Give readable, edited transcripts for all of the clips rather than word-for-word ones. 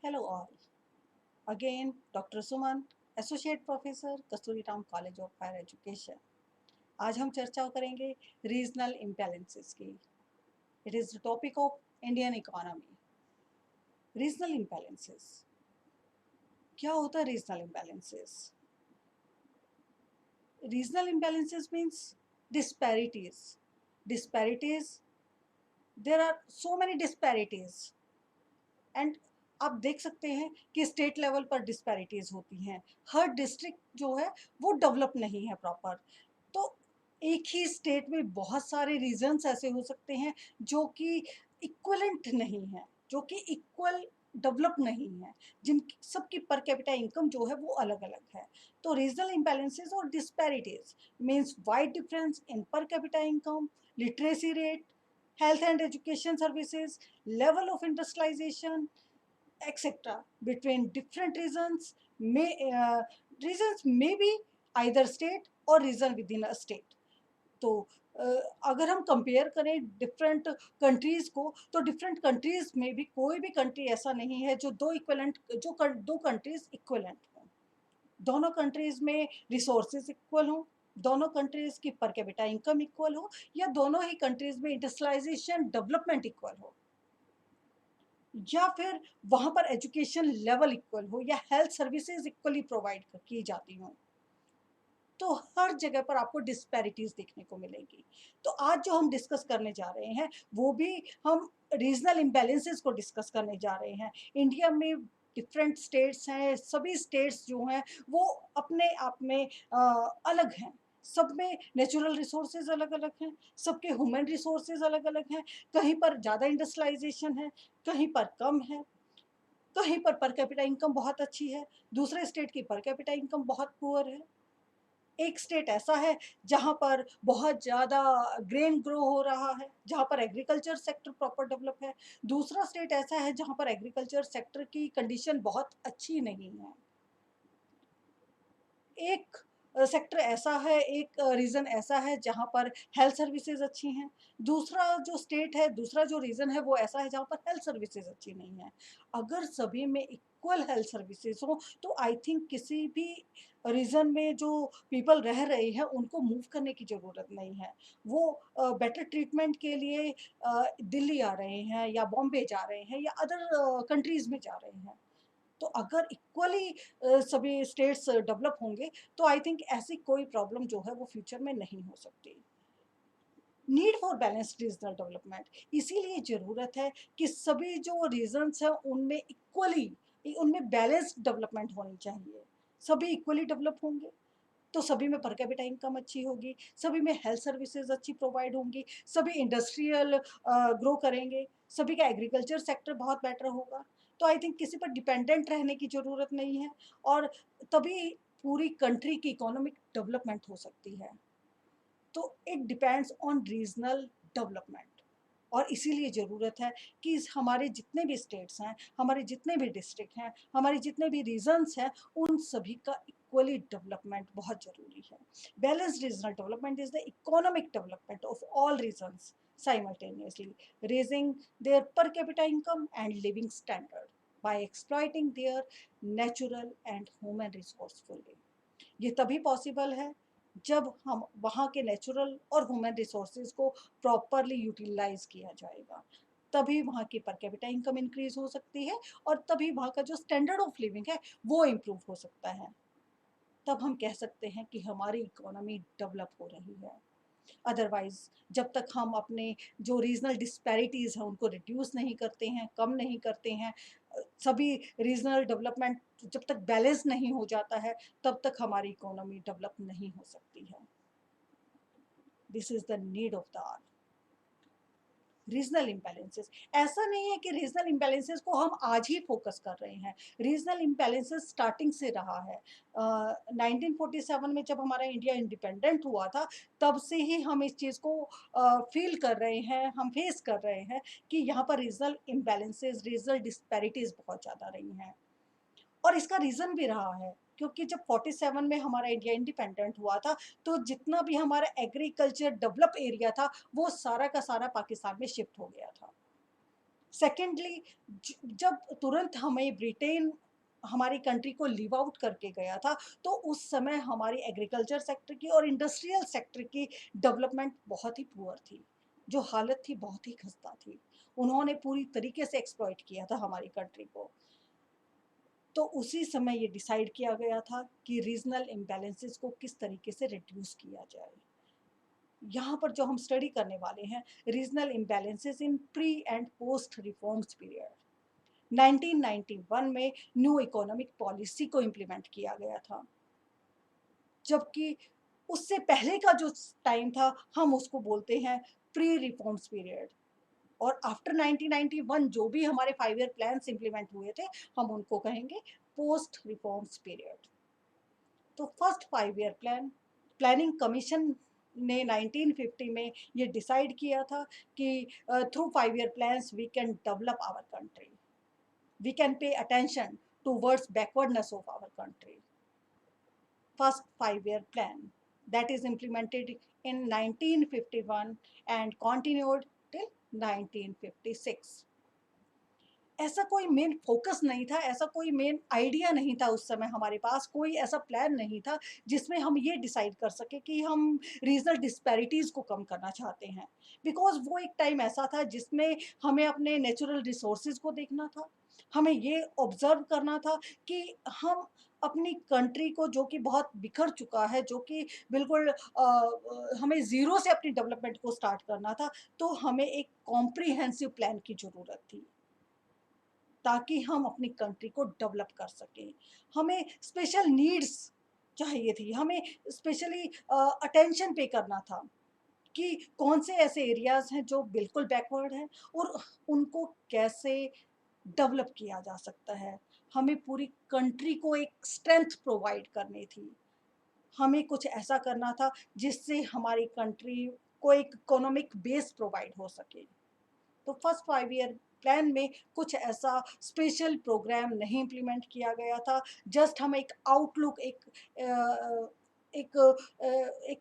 Hello all. Again, Dr. Suman, Associate Professor, Kasturi Ram college of higher education. आज हम चर्चा करेंगे रीजनल इम्बैलेंसेस की. It is the topic of Indian economy. Regional imbalances. क्या होता है regional imbalances? Regional imbalances means disparities. Disparities, there are so many disparities. And आप देख सकते हैं कि स्टेट लेवल पर डिस्पैरिटीज होती हैं. हर डिस्ट्रिक्ट जो है वो डेवलप नहीं है प्रॉपर. तो एक ही स्टेट में बहुत सारे रीजन्स ऐसे हो सकते हैं जो कि इक्वलेंट नहीं है, जो कि इक्वल डेवलप नहीं है, जिन सबकी पर कैपिटा इनकम जो है वो अलग अलग है. तो रीजनल इम्बैलेंसेस और disparities means wide difference in पर capita income, literacy rate, health and education services, level of industrialization, etc. between different regions may be either state or region within a state. तो अगर हम compare करें different countries को, तो different countries में भी कोई भी कंट्री ऐसा नहीं है जो दो कंट्रीज़ इक्वलेंट हों. दोनों कंट्रीज़ में रिसोर्सेज इक्वल हों, दोनों कंट्रीज़ की पर कैपिटा इनकम इक्वल हो, या दोनों ही कंट्रीज़ में इंडस्ट्रियलाइजेशन डेवलपमेंट इक्वल हो, या फिर वहाँ पर एजुकेशन लेवल इक्वल हो, या हेल्थ सर्विसेज इक्वली प्रोवाइड की जाती हों. तो हर जगह पर आपको डिस्पैरिटीज देखने को मिलेगी. तो आज जो हम डिस्कस करने जा रहे हैं वो भी हम रीजनल इम्बैलेंसेस को डिस्कस करने जा रहे हैं. इंडिया में डिफरेंट स्टेट्स हैं. सभी स्टेट्स जो हैं वो अपने आप में अलग हैं. सब में नेचुरल रिसोर्सेज अलग अलग हैं, सबके ह्यूमन रिसोर्सेज अलग अलग हैं. कहीं पर ज़्यादा इंडस्ट्रियलाइजेशन है, कहीं पर कम है, कहीं पर कैपिटा इनकम बहुत अच्छी है, दूसरे स्टेट की पर कैपिटा इनकम बहुत पुअर है. एक स्टेट ऐसा है जहाँ पर बहुत ज़्यादा ग्रेन ग्रो हो रहा है, जहाँ पर एग्रीकल्चर सेक्टर प्रॉपर डेवलप है. दूसरा स्टेट ऐसा है जहाँ पर एग्रीकल्चर सेक्टर की कंडीशन बहुत अच्छी नहीं है. एक सेक्टर ऐसा है, एक रीजन ऐसा है जहाँ पर हेल्थ सर्विसेज अच्छी हैं. दूसरा जो स्टेट है, दूसरा जो रीजन है वो ऐसा है जहाँ पर हेल्थ सर्विसेज अच्छी नहीं है. अगर सभी में इक्वल हेल्थ सर्विसेज हो तो आई थिंक किसी भी रीजन में जो पीपल रह रहे हैं उनको मूव करने की ज़रूरत नहीं है. वो बेटर ट्रीटमेंट के लिए दिल्ली आ रहे हैं, या बॉम्बे जा रहे हैं, या अदर कंट्रीज़ में जा रहे हैं. तो अगर इक्वली सभी स्टेट्स डेवलप होंगे तो आई थिंक ऐसी कोई प्रॉब्लम जो है वो फ्यूचर में नहीं हो सकती. Need for balanced regional development, इसीलिए ज़रूरत है कि सभी जो रीजन्स हैं उनमें बैलेंस्ड डेवलपमेंट होनी चाहिए. सभी इक्वली डेवलप होंगे तो सभी में पर कैपिटा इनकम अच्छी होगी, सभी में हेल्थ सर्विसेज अच्छी प्रोवाइड होंगी, सभी इंडस्ट्रियल ग्रो करेंगे, सभी का एग्रीकल्चर सेक्टर बहुत बेटर होगा. तो आई थिंक किसी पर डिपेंडेंट रहने की ज़रूरत नहीं है, और तभी पूरी कंट्री की इकोनॉमिक डेवलपमेंट हो सकती है. तो it depends on regional development. और इसीलिए ज़रूरत है कि हमारे जितने भी स्टेट्स हैं, हमारे जितने भी डिस्ट्रिक्ट हैं, हमारे जितने भी रीजन्स हैं, उन सभी का इक्वली डेवलपमेंट बहुत ज़रूरी है. Balanced regional development is the economic development of all regions simultaneously, raising their per capita income and living standard by exploiting their natural and human resource fully. ये तभी पॉसिबल है जब हम वहाँ के नेचुरल और ह्यूमन रिसोर्सेज को properly utilise किया जाएगा. तभी वहाँ की पर कैपिटा इनकम इंक्रीज हो सकती है, और तभी वहाँ का जो स्टैंडर्ड ऑफ लिविंग है वो इम्प्रूव हो सकता है. तब हम कह सकते हैं कि हमारी इकोनॉमी डेवलप हो रही है. अदरवाइज जब तक हम अपने जो रीजनल डिस्पैरिटीज़ हैं उनको रिड्यूस नहीं करते हैं, कम नहीं करते हैं, सभी रीजनल डेवलपमेंट जब तक बैलेंस नहीं हो जाता है, तब तक हमारी इकोनॉमी डेवलप नहीं हो सकती है. This is the need of the hour. Regional imbalances, ऐसा नहीं है कि रीजनल इम्बैलेंसेस को हम आज ही फोकस कर रहे हैं. रीजनल इम्बैलेंसेस स्टार्टिंग से रहा है. 1947 में जब हमारा इंडिया इंडिपेंडेंट हुआ था, तब से ही हम इस चीज़ को फील कर रहे हैं, हम फेस कर रहे हैं कि यहाँ पर रीजनल इम्बैलेंसेस, रीजनल डिस्पैरिटीज़ बहुत ज़्यादा रही हैं. और इसका रीज़न भी रहा है, क्योंकि जब 47 में हमारा इंडिया इंडिपेंडेंट हुआ था, तो जितना भी हमारा एग्रीकल्चर डेवलप एरिया था वो सारा का सारा पाकिस्तान में शिफ्ट हो गया था. सेकेंडली, जब तुरंत हमें ब्रिटेन हमारी कंट्री को लीव आउट करके गया था, तो उस समय हमारी एग्रीकल्चर सेक्टर की और इंडस्ट्रियल सेक्टर की डेवलपमेंट बहुत ही पुअर थी। जो हालत थी बहुत ही खस्ता थी। उन्होंने पूरी तरीके से एक्सप्लॉइट किया था हमारी कंट्री को। तो उसी समय ये डिसाइड किया गया था कि रीजनल इम्बैलेंसेस को किस तरीके से रिड्यूस किया जाए। यहाँ पर जो हम स्टडी करने वाले हैं, regional imbalances in pre and post reforms period. 1991 में न्यू इकोनॉमिक पॉलिसी को इम्प्लीमेंट किया गया था, जबकि उससे पहले का जो टाइम था हम उसको बोलते हैं प्री रिफॉर्म्स पीरियड। और आफ्टर 1991 जो भी हमारे 5 ईयर प्लान्स इम्प्लीमेंट हुए थे, हम उनको कहेंगे पोस्ट रिफॉर्म्स पीरियड। तो फर्स्ट 5 ईयर प्लानिंग कमीशन ने 1950 में ये डिसाइड किया था कि through 5 year plans we can develop our country, we can pay attention towards backwardness of our country. First 5 year plan that is implemented in 1951 and continued till 1956. ऐसा कोई main focus नहीं था, ऐसा कोई मेन आइडिया नहीं था उस समय हमारे पास, कोई ऐसा प्लान नहीं था जिसमें हम ये डिसाइड कर सके कि हम रीजनल डिस्पैरिटीज़ को कम करना चाहते हैं। बिकॉज़ वो एक टाइम ऐसा था जिसमें हमें अपने नेचुरल रिसोर्सेज़ को देखना था, हमें ये ऑब्ज़र्व करना था कि हम अपनी कंट्री को, जो कि बहुत बिखर चुका है, जो कि बिल्कुल हमें ज़ीरो से अपनी डेवलपमेंट को स्टार्ट करना था, तो हमें एक कॉम्प्रिहेंसिव प्लान की ज़रूरत थी। ताकि हम अपनी कंट्री को डेवलप कर सकें। हमें स्पेशल नीड्स चाहिए थी, हमें स्पेशली अटेंशन पे करना था कि कौन से ऐसे एरियाज़ हैं जो बिल्कुल बैकवर्ड हैं और उनको कैसे डेवलप किया जा सकता है। हमें पूरी कंट्री को एक स्ट्रेंथ प्रोवाइड करनी थी। हमें कुछ ऐसा करना था जिससे हमारी कंट्री को एक इकोनॉमिक बेस प्रोवाइड हो सके। तो फर्स्ट 5 ईयर प्लान में कुछ ऐसा स्पेशल प्रोग्राम नहीं इम्प्लीमेंट किया गया था। जस्ट हम एक आउटलुक, एक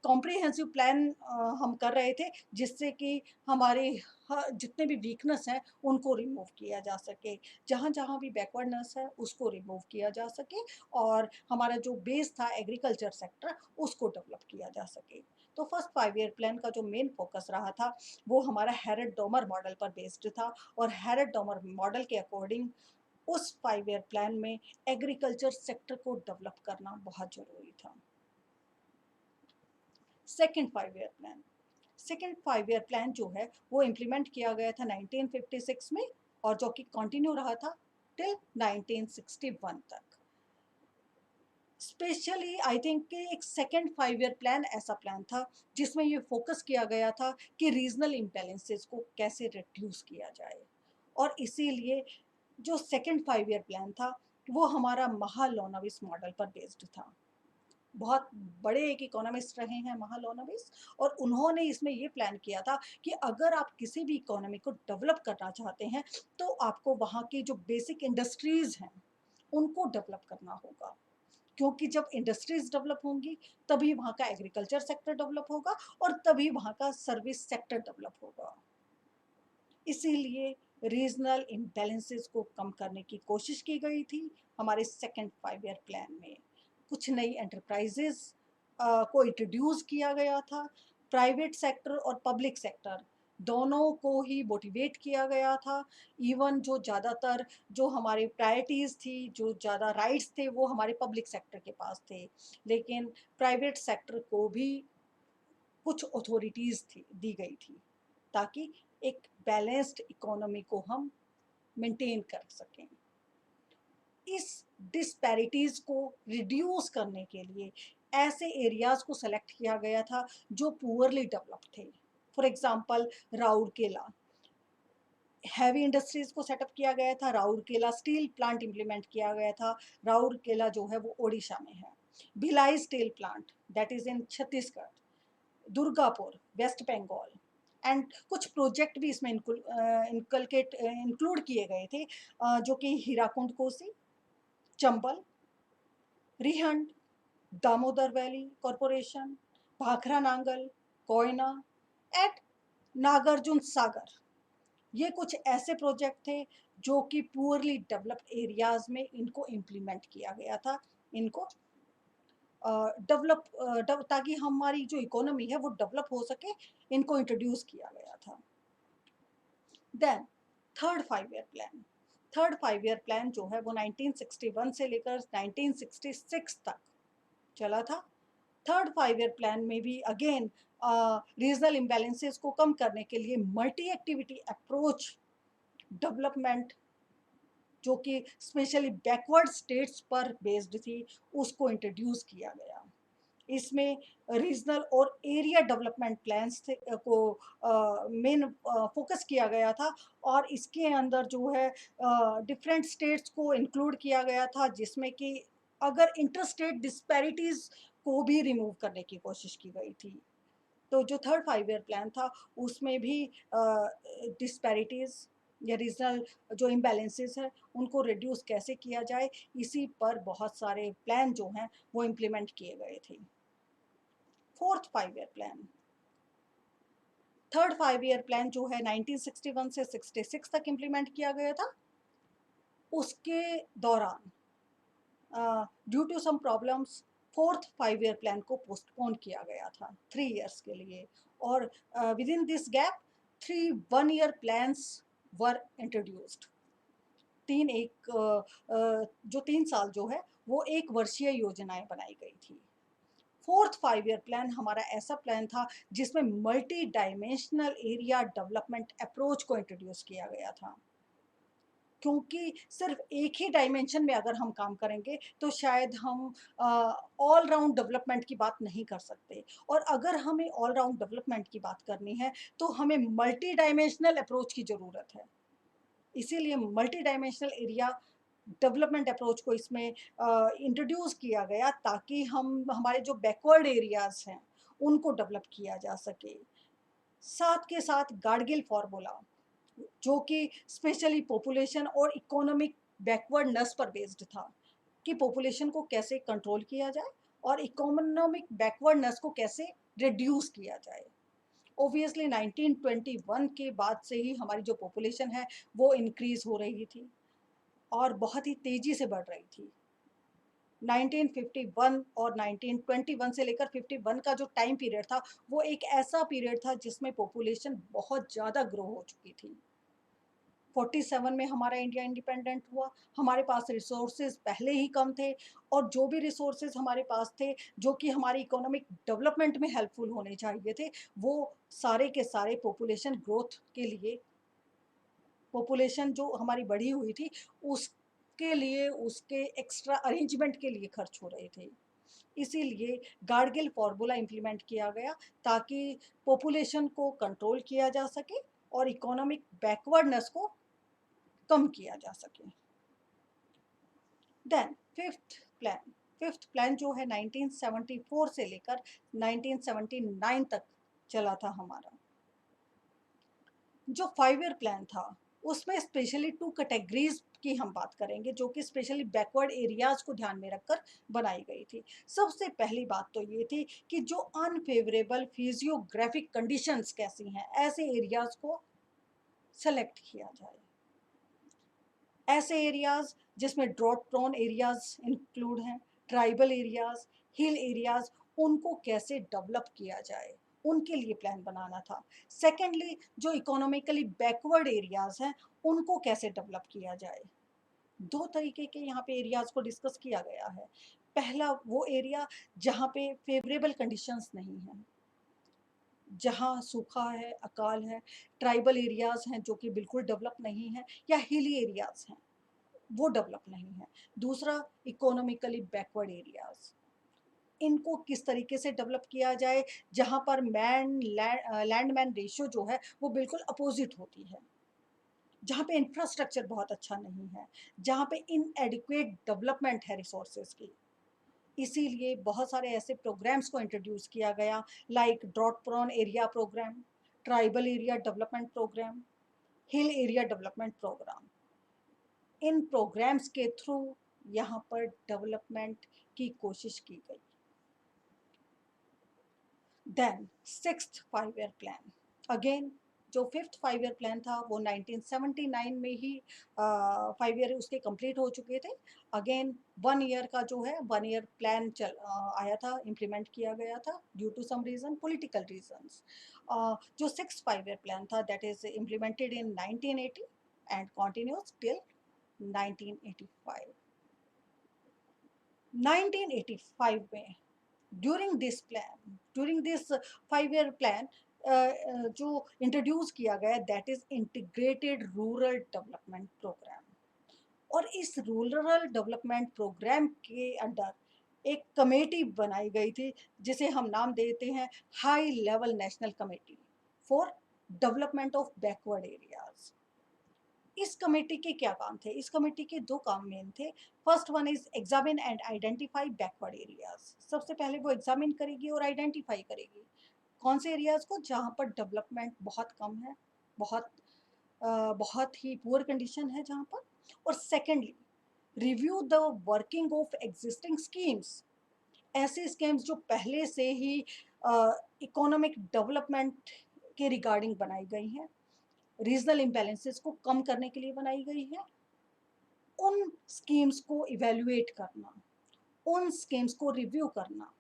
कॉम्प्रिहेंसिव प्लान हम कर रहे थे, जिससे कि हमारे जितने भी वीकनेस हैं उनको रिमूव किया जा सके, जहाँ जहाँ भी बैकवर्डनेस है उसको रिमूव किया जा सके और हमारा जो बेस था एग्रीकल्चर सेक्टर, उसको डेवलप किया जा सके। तो फर्स्ट 5 ईयर प्लान का जो मेन फोकस रहा था, वो हमारा हैरड डोमर मॉडल पर बेस्ड था और हैरड डोमर मॉडल के अकॉर्डिंग उस 5 ईयर प्लान में एग्रीकल्चर सेक्टर को डेवलप करना बहुत ज़रूरी था। Second 5 year plan, second 5 year plan जो है वो इम्प्लीमेंट किया गया था 1956 में और जो कि कंटिन्यू रहा था टिल 1961 तक। स्पेशली आई थिंक कि एक सेकेंड 5 ईयर प्लान ऐसा प्लान था जिसमें ये फोकस किया गया था कि रीजनल इम्बैलेंसेस को कैसे रिड्यूस किया जाए। और इसीलिए जो सेकेंड 5 ईयर प्लान था वो हमारा महालोनाविस मॉडल पर बेस्ड था। बहुत बड़े एक इकोनॉमिस्ट रहे हैं महालोनाविस, और उन्होंने इसमें ये प्लान किया था कि अगर आप किसी भी इकोनॉमी को डेवलप करना चाहते हैं तो आपको वहाँ की जो बेसिक इंडस्ट्रीज़ हैं उनको डेवलप करना होगा, क्योंकि जब इंडस्ट्रीज डेवलप होंगी तभी वहाँ का एग्रीकल्चर सेक्टर डेवलप होगा और तभी वहाँ का सर्विस सेक्टर डेवलप होगा। इसीलिए रीजनल इम्बैलेंसेस को कम करने की कोशिश की गई थी हमारे सेकेंड 5 ईयर प्लान में। कुछ नई एंटरप्राइजेज को इंट्रोड्यूस किया गया था। प्राइवेट सेक्टर और पब्लिक सेक्टर दोनों को ही मोटिवेट किया गया था। इवन जो ज़्यादातर जो हमारी प्रायोरिटीज़ थी, जो ज़्यादा राइट्स थे, वो हमारे पब्लिक सेक्टर के पास थे, लेकिन प्राइवेट सेक्टर को भी कुछ अथॉरिटीज़ थी दी गई थी ताकि एक बैलेंस्ड इकोनॉमी को हम मेंटेन कर सकें। इस डिस्पैरिटीज़ को रिड्यूस करने के लिए ऐसे एरियाज़ को सेलेक्ट किया गया था जो पुअरली डेवलप्ड थे। For example Rourkela, heavy industries को सेटअप किया गया था। राउरकेला स्टील प्लांट इम्प्लीमेंट किया गया था। राउरकेला जो है वो ओडिशा में है। Bhilai steel plant that is in Chhattisgarh. Durgapur west Bengal. And कुछ प्रोजेक्ट भी इसमें इंक्लूड किए गए थे, जो कि Hirakud Kosi, Chambal, Rihand, Damodar valley corporation, Bhakra Nangal, Koyna at Nagarjuna Sagar. ये कुछ ऐसे प्रोजेक्ट थे जो कि पुअरली डेवलप्ड एरियाज में इनको इम्प्लीमेंट किया गया था, इनको ताकि हमारी जो इकोनॉमी है वो डेवलप हो सके, इनको इंट्रोड्यूस किया गया था। Then third 5 year plan, third 5 year plan जो है वो 1961 से लेकर 1966 तक चला था। थर्ड 5 ईयर प्लान में भी अगेन रीजनल इम्बैलेंसेस को कम करने के लिए मल्टी एक्टिविटी अप्रोच डेवलपमेंट, जो कि स्पेशली बैकवर्ड स्टेट्स पर बेस्ड थी, उसको इंट्रोड्यूस किया गया। इसमें रीजनल और एरिया डेवलपमेंट प्लान्स थे को मेन फोकस किया गया था, और इसके अंदर जो है डिफरेंट स्टेट्स को इंक्लूड किया गया था, जिसमें कि अगर इंटर स्टेट डिस्पैरिटीज़ को भी रिमूव करने की कोशिश की गई थी। तो जो थर्ड 5 ईयर प्लान था उसमें भी डिस्पैरिटीज़ या रीजनल जो इम्बैलेंसेस है उनको रिड्यूस कैसे किया जाए, इसी पर बहुत सारे प्लान जो हैं वो इम्प्लीमेंट किए गए थे। Fourth 5 year plan, third 5 year plan जो है 1961 से 66 तक इम्प्लीमेंट किया गया था। उसके दौरान due to some problems fourth 5 year plan को पोस्टपोन किया गया था 3 ईयर्स के लिए, और within this gap 3 1 year plans were introduced. जो 3 साल जो है वो एक वर्षीय योजनाएं बनाई गई थी। फोर्थ 5 ईयर प्लान हमारा ऐसा प्लान था जिसमें multi dimensional area development approach को इंट्रोड्यूस किया गया था, क्योंकि सिर्फ एक ही डायमेंशन में अगर हम काम करेंगे तो शायद हम ऑल राउंड डेवलपमेंट की बात नहीं कर सकते, और अगर हमें ऑल राउंड डेवलपमेंट की बात करनी है तो हमें मल्टी डायमेंशनल अप्रोच की ज़रूरत है। इसीलिए multi dimensional area development approach को इसमें इंट्रोड्यूस किया गया, ताकि हम हमारे जो बैकवर्ड एरियाज हैं उनको डेवलप किया जा सके। साथ के साथ गाडगिल फार्मूला, जो कि स्पेशली पॉपुलेशन और इकोनॉमिक बैकवर्डनेस पर बेस्ड था, कि पॉपुलेशन को कैसे कंट्रोल किया जाए और इकोनॉमिक बैकवर्डनेस को कैसे रिड्यूस किया जाए। ऑब्वियसली 1921 के बाद से ही हमारी जो पॉपुलेशन है वो इंक्रीज हो रही थी और बहुत ही तेजी से बढ़ रही थी। 1951 और 1921 से लेकर 51 का जो टाइम पीरियड था वो एक ऐसा पीरियड था जिसमें पॉपुलेशन बहुत ज़्यादा ग्रो हो चुकी थी। 47 में हमारा इंडिया इंडिपेंडेंट हुआ, हमारे पास रिसोर्सेज पहले ही कम थे, और जो भी रिसोर्सेज हमारे पास थे जो कि हमारी इकोनॉमिक डेवलपमेंट में हेल्पफुल होने चाहिए थे, वो सारे के सारे पॉपुलेशन ग्रोथ के लिए, पॉपुलेशन जो हमारी बढ़ी हुई थी उसके लिए, उसके एक्स्ट्रा अरेंजमेंट के लिए खर्च हो रहे थे। इसीलिए गाडगिल फार्मूला इम्प्लीमेंट किया गया, ताकि पॉपुलेशन को कंट्रोल किया जा सके और इकोनॉमिक बैकवर्डनेस को कम किया जा सके। देन फिफ्थ प्लान जो है 1974 से लेकर 1979 तक चला था हमारा। जो 5 ईयर प्लान था उसमें स्पेशली 2 कैटेगरीज की हम बात करेंगे, जो कि स्पेशली बैकवर्ड एरियाज को ध्यान में रखकर बनाई गई थी। सबसे पहली बात तो ये थी कि जो अनफेवरेबल फिजियोग्राफिक कंडीशंस कैसी हैं, ऐसे एरियाज को सेलेक्ट किया जाए। ऐसे एरियाज जिसमें ड्रॉट प्रोन एरियाज इंक्लूड हैं, ट्राइबल एरियाज, हिल एरियाज, उनको कैसे डेवलप किया जाए, उनके लिए प्लान बनाना था। सेकेंडली, जो इकोनॉमिकली बैकवर्ड एरियाज हैं उनको कैसे डेवलप किया जाए। दो तरीके के यहाँ पे एरियाज को डिस्कस किया गया है। पहला वो एरिया जहाँ पे फेवरेबल कंडीशंस नहीं हैं, जहाँ सूखा है, अकाल है, ट्राइबल एरियाज हैं जो कि बिल्कुल डेवलप नहीं है, या हिली एरियाज हैं वो डेवलप नहीं है। दूसरा, इकोनॉमिकली बैकवर्ड एरियाज, इनको किस तरीके से डेवलप किया जाए जहाँ पर लैंड मैन रेशियो जो है वो बिल्कुल अपोजिट होती है, जहाँ पे इंफ्रास्ट्रक्चर बहुत अच्छा नहीं है, जहाँ पे इनएडिक्वेट डेवलपमेंट है रिसोर्सेज की। इसीलिए बहुत सारे ऐसे प्रोग्राम्स को इंट्रोड्यूस किया गया, like drought prone area programme, tribal area development programme, hill area development programme. इन प्रोग्राम्स के थ्रू यहाँ पर डेवलपमेंट की कोशिश की गई। Then sixth 5 year plan, again जो 5th 5 ईयर प्लान था वो 1979 में ही 5 ईयर उसके कंप्लीट हो चुके थे। अगेन 1 ईयर का जो है 1 ईयर प्लान आया था, इम्प्लीमेंट किया गया था due to some reason, political reasons. जो 6th 5 ईयर प्लान था that is implemented in 1980 and continues till 1985। 1985 में ड्यूरिंग दिस 5 ईयर प्लान जो इंट्रोड्यूस किया गया that is integrated rural development programme. और इस रूरल डेवलपमेंट प्रोग्राम के अंडर एक कमेटी बनाई गई थी जिसे हम नाम देते हैं high level national committee for development of backward areas. इस कमेटी के क्या काम थे? इस कमेटी के दो काम मेन थे। First one is examine and identify backward areas. सबसे पहले वो एग्जामिन करेगी और आइडेंटिफाई करेगी कौन से एरियाज को जहाँ पर डेवलपमेंट बहुत कम है, बहुत बहुत ही पुअर कंडीशन है जहाँ पर। और secondly review the working of existing schemes. ऐसे स्कीम्स जो पहले से ही इकोनॉमिक डेवलपमेंट के रिगार्डिंग बनाई गई हैं, रीजनल इम्बैलेंसेस को कम करने के लिए बनाई गई है, उन स्कीम्स को इवेल्युएट करना, उन स्कीम्स को रिव्यू करना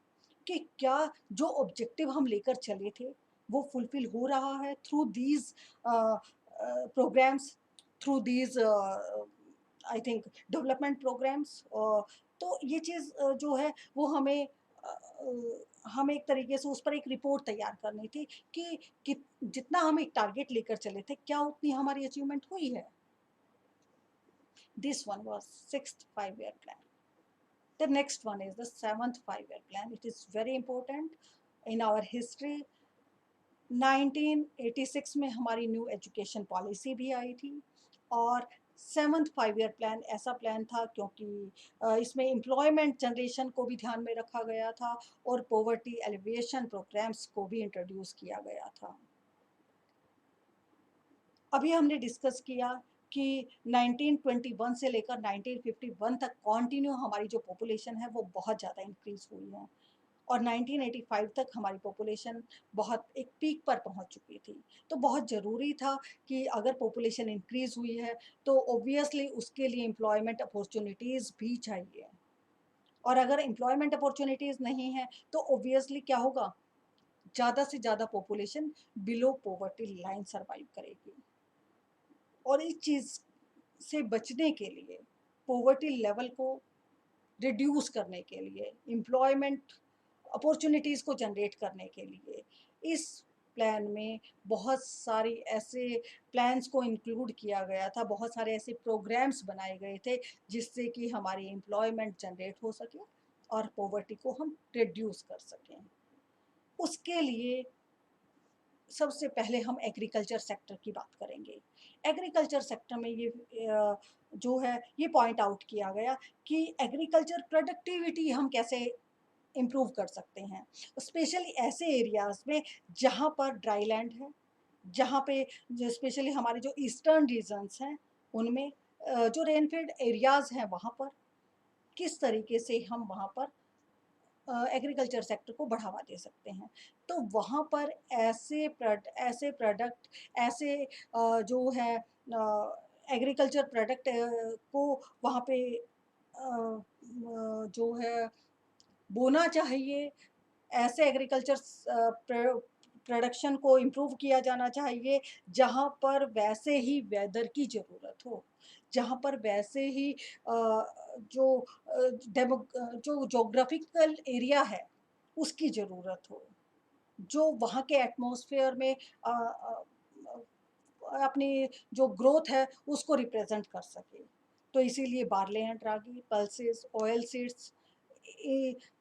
कि क्या जो ऑब्जेक्टिव हम लेकर चले थे वो फुलफिल हो रहा है through these programmes, through these I think development programmes. तो ये चीज़ जो है वो हमें एक तरीके से उस पर एक रिपोर्ट तैयार करनी थी कि जितना हम एक टारगेट लेकर चले थे क्या उतनी हमारी अचीवमेंट हुई है। This one was 6th 5 year plan. The next one is the 7th 5 year plan. It is very important in our history. 1986 में हमारी न्यू एजुकेशन पॉलिसी भी आई थी और 7th 5 ईयर प्लान ऐसा प्लान था क्योंकि इसमें एम्प्लॉयमेंट जनरेशन को भी ध्यान में रखा गया था और पॉवर्टी एलिविएशन प्रोग्राम्स को भी इंट्रोड्यूस किया गया था। अभी हमने डिस्कस किया कि 1921 से लेकर 1951 तक कॉन्टिन्यू हमारी जो पॉपुलेशन है वो बहुत ज़्यादा इंक्रीज़ हुई है और 1985 तक हमारी पॉपुलेशन बहुत एक पीक पर पहुंच चुकी थी। तो बहुत ज़रूरी था कि अगर पॉपुलेशन इंक्रीज़ हुई है तो ऑब्वियसली उसके लिए एम्प्लॉयमेंट अपॉर्चुनिटीज़ भी चाहिए और अगर एम्प्लॉयमेंट अपॉर्चुनिटीज़ नहीं है तो ऑब्वियसली क्या होगा, ज़्यादा से ज़्यादा population below poverty line survive करेगी। और इस चीज़ से बचने के लिए, पॉवर्टी लेवल को रिड्यूस करने के लिए, एम्प्लॉयमेंट अपॉर्चुनिटीज़ को जनरेट करने के लिए इस प्लान में बहुत सारी ऐसे प्लान्स को इंक्लूड किया गया था, बहुत सारे ऐसे प्रोग्राम्स बनाए गए थे जिससे कि हमारी एम्प्लॉयमेंट जनरेट हो सके और पॉवर्टी को हम रिड्यूस कर सकें। उसके लिए सबसे पहले हम एग्रीकल्चर सेक्टर की बात करेंगे। एग्रीकल्चर सेक्टर में जो है ये पॉइंट आउट किया गया कि एग्रीकल्चर प्रोडक्टिविटी हम कैसे इम्प्रूव कर सकते हैं, स्पेशली ऐसे एरियाज़ में जहाँ पर ड्राई लैंड है, जहाँ पे जो स्पेशली हमारे जो ईस्टर्न रीजन्स हैं उनमें जो रेनफील्ड एरियाज़ हैं वहाँ पर किस तरीके से हम वहाँ पर एग्रीकल्चर सेक्टर को बढ़ावा दे सकते हैं। तो वहाँ पर ऐसे प्रोडक्ट ऐसे जो है एग्रीकल्चर प्रोडक्ट को वहाँ पे जो है बोना चाहिए, ऐसे एग्रीकल्चर प्रोडक्शन को इम्प्रूव किया जाना चाहिए जहाँ पर वैसे ही वेदर की ज़रूरत हो, जहाँ पर वैसे ही जो जो जोग्राफिकल एरिया है उसकी ज़रूरत हो, जो वहाँ के एटमॉस्फेयर में अपनी जो ग्रोथ है उसको रिप्रेजेंट कर सके। तो इसीलिए barley and ragi, pulses, oil seeds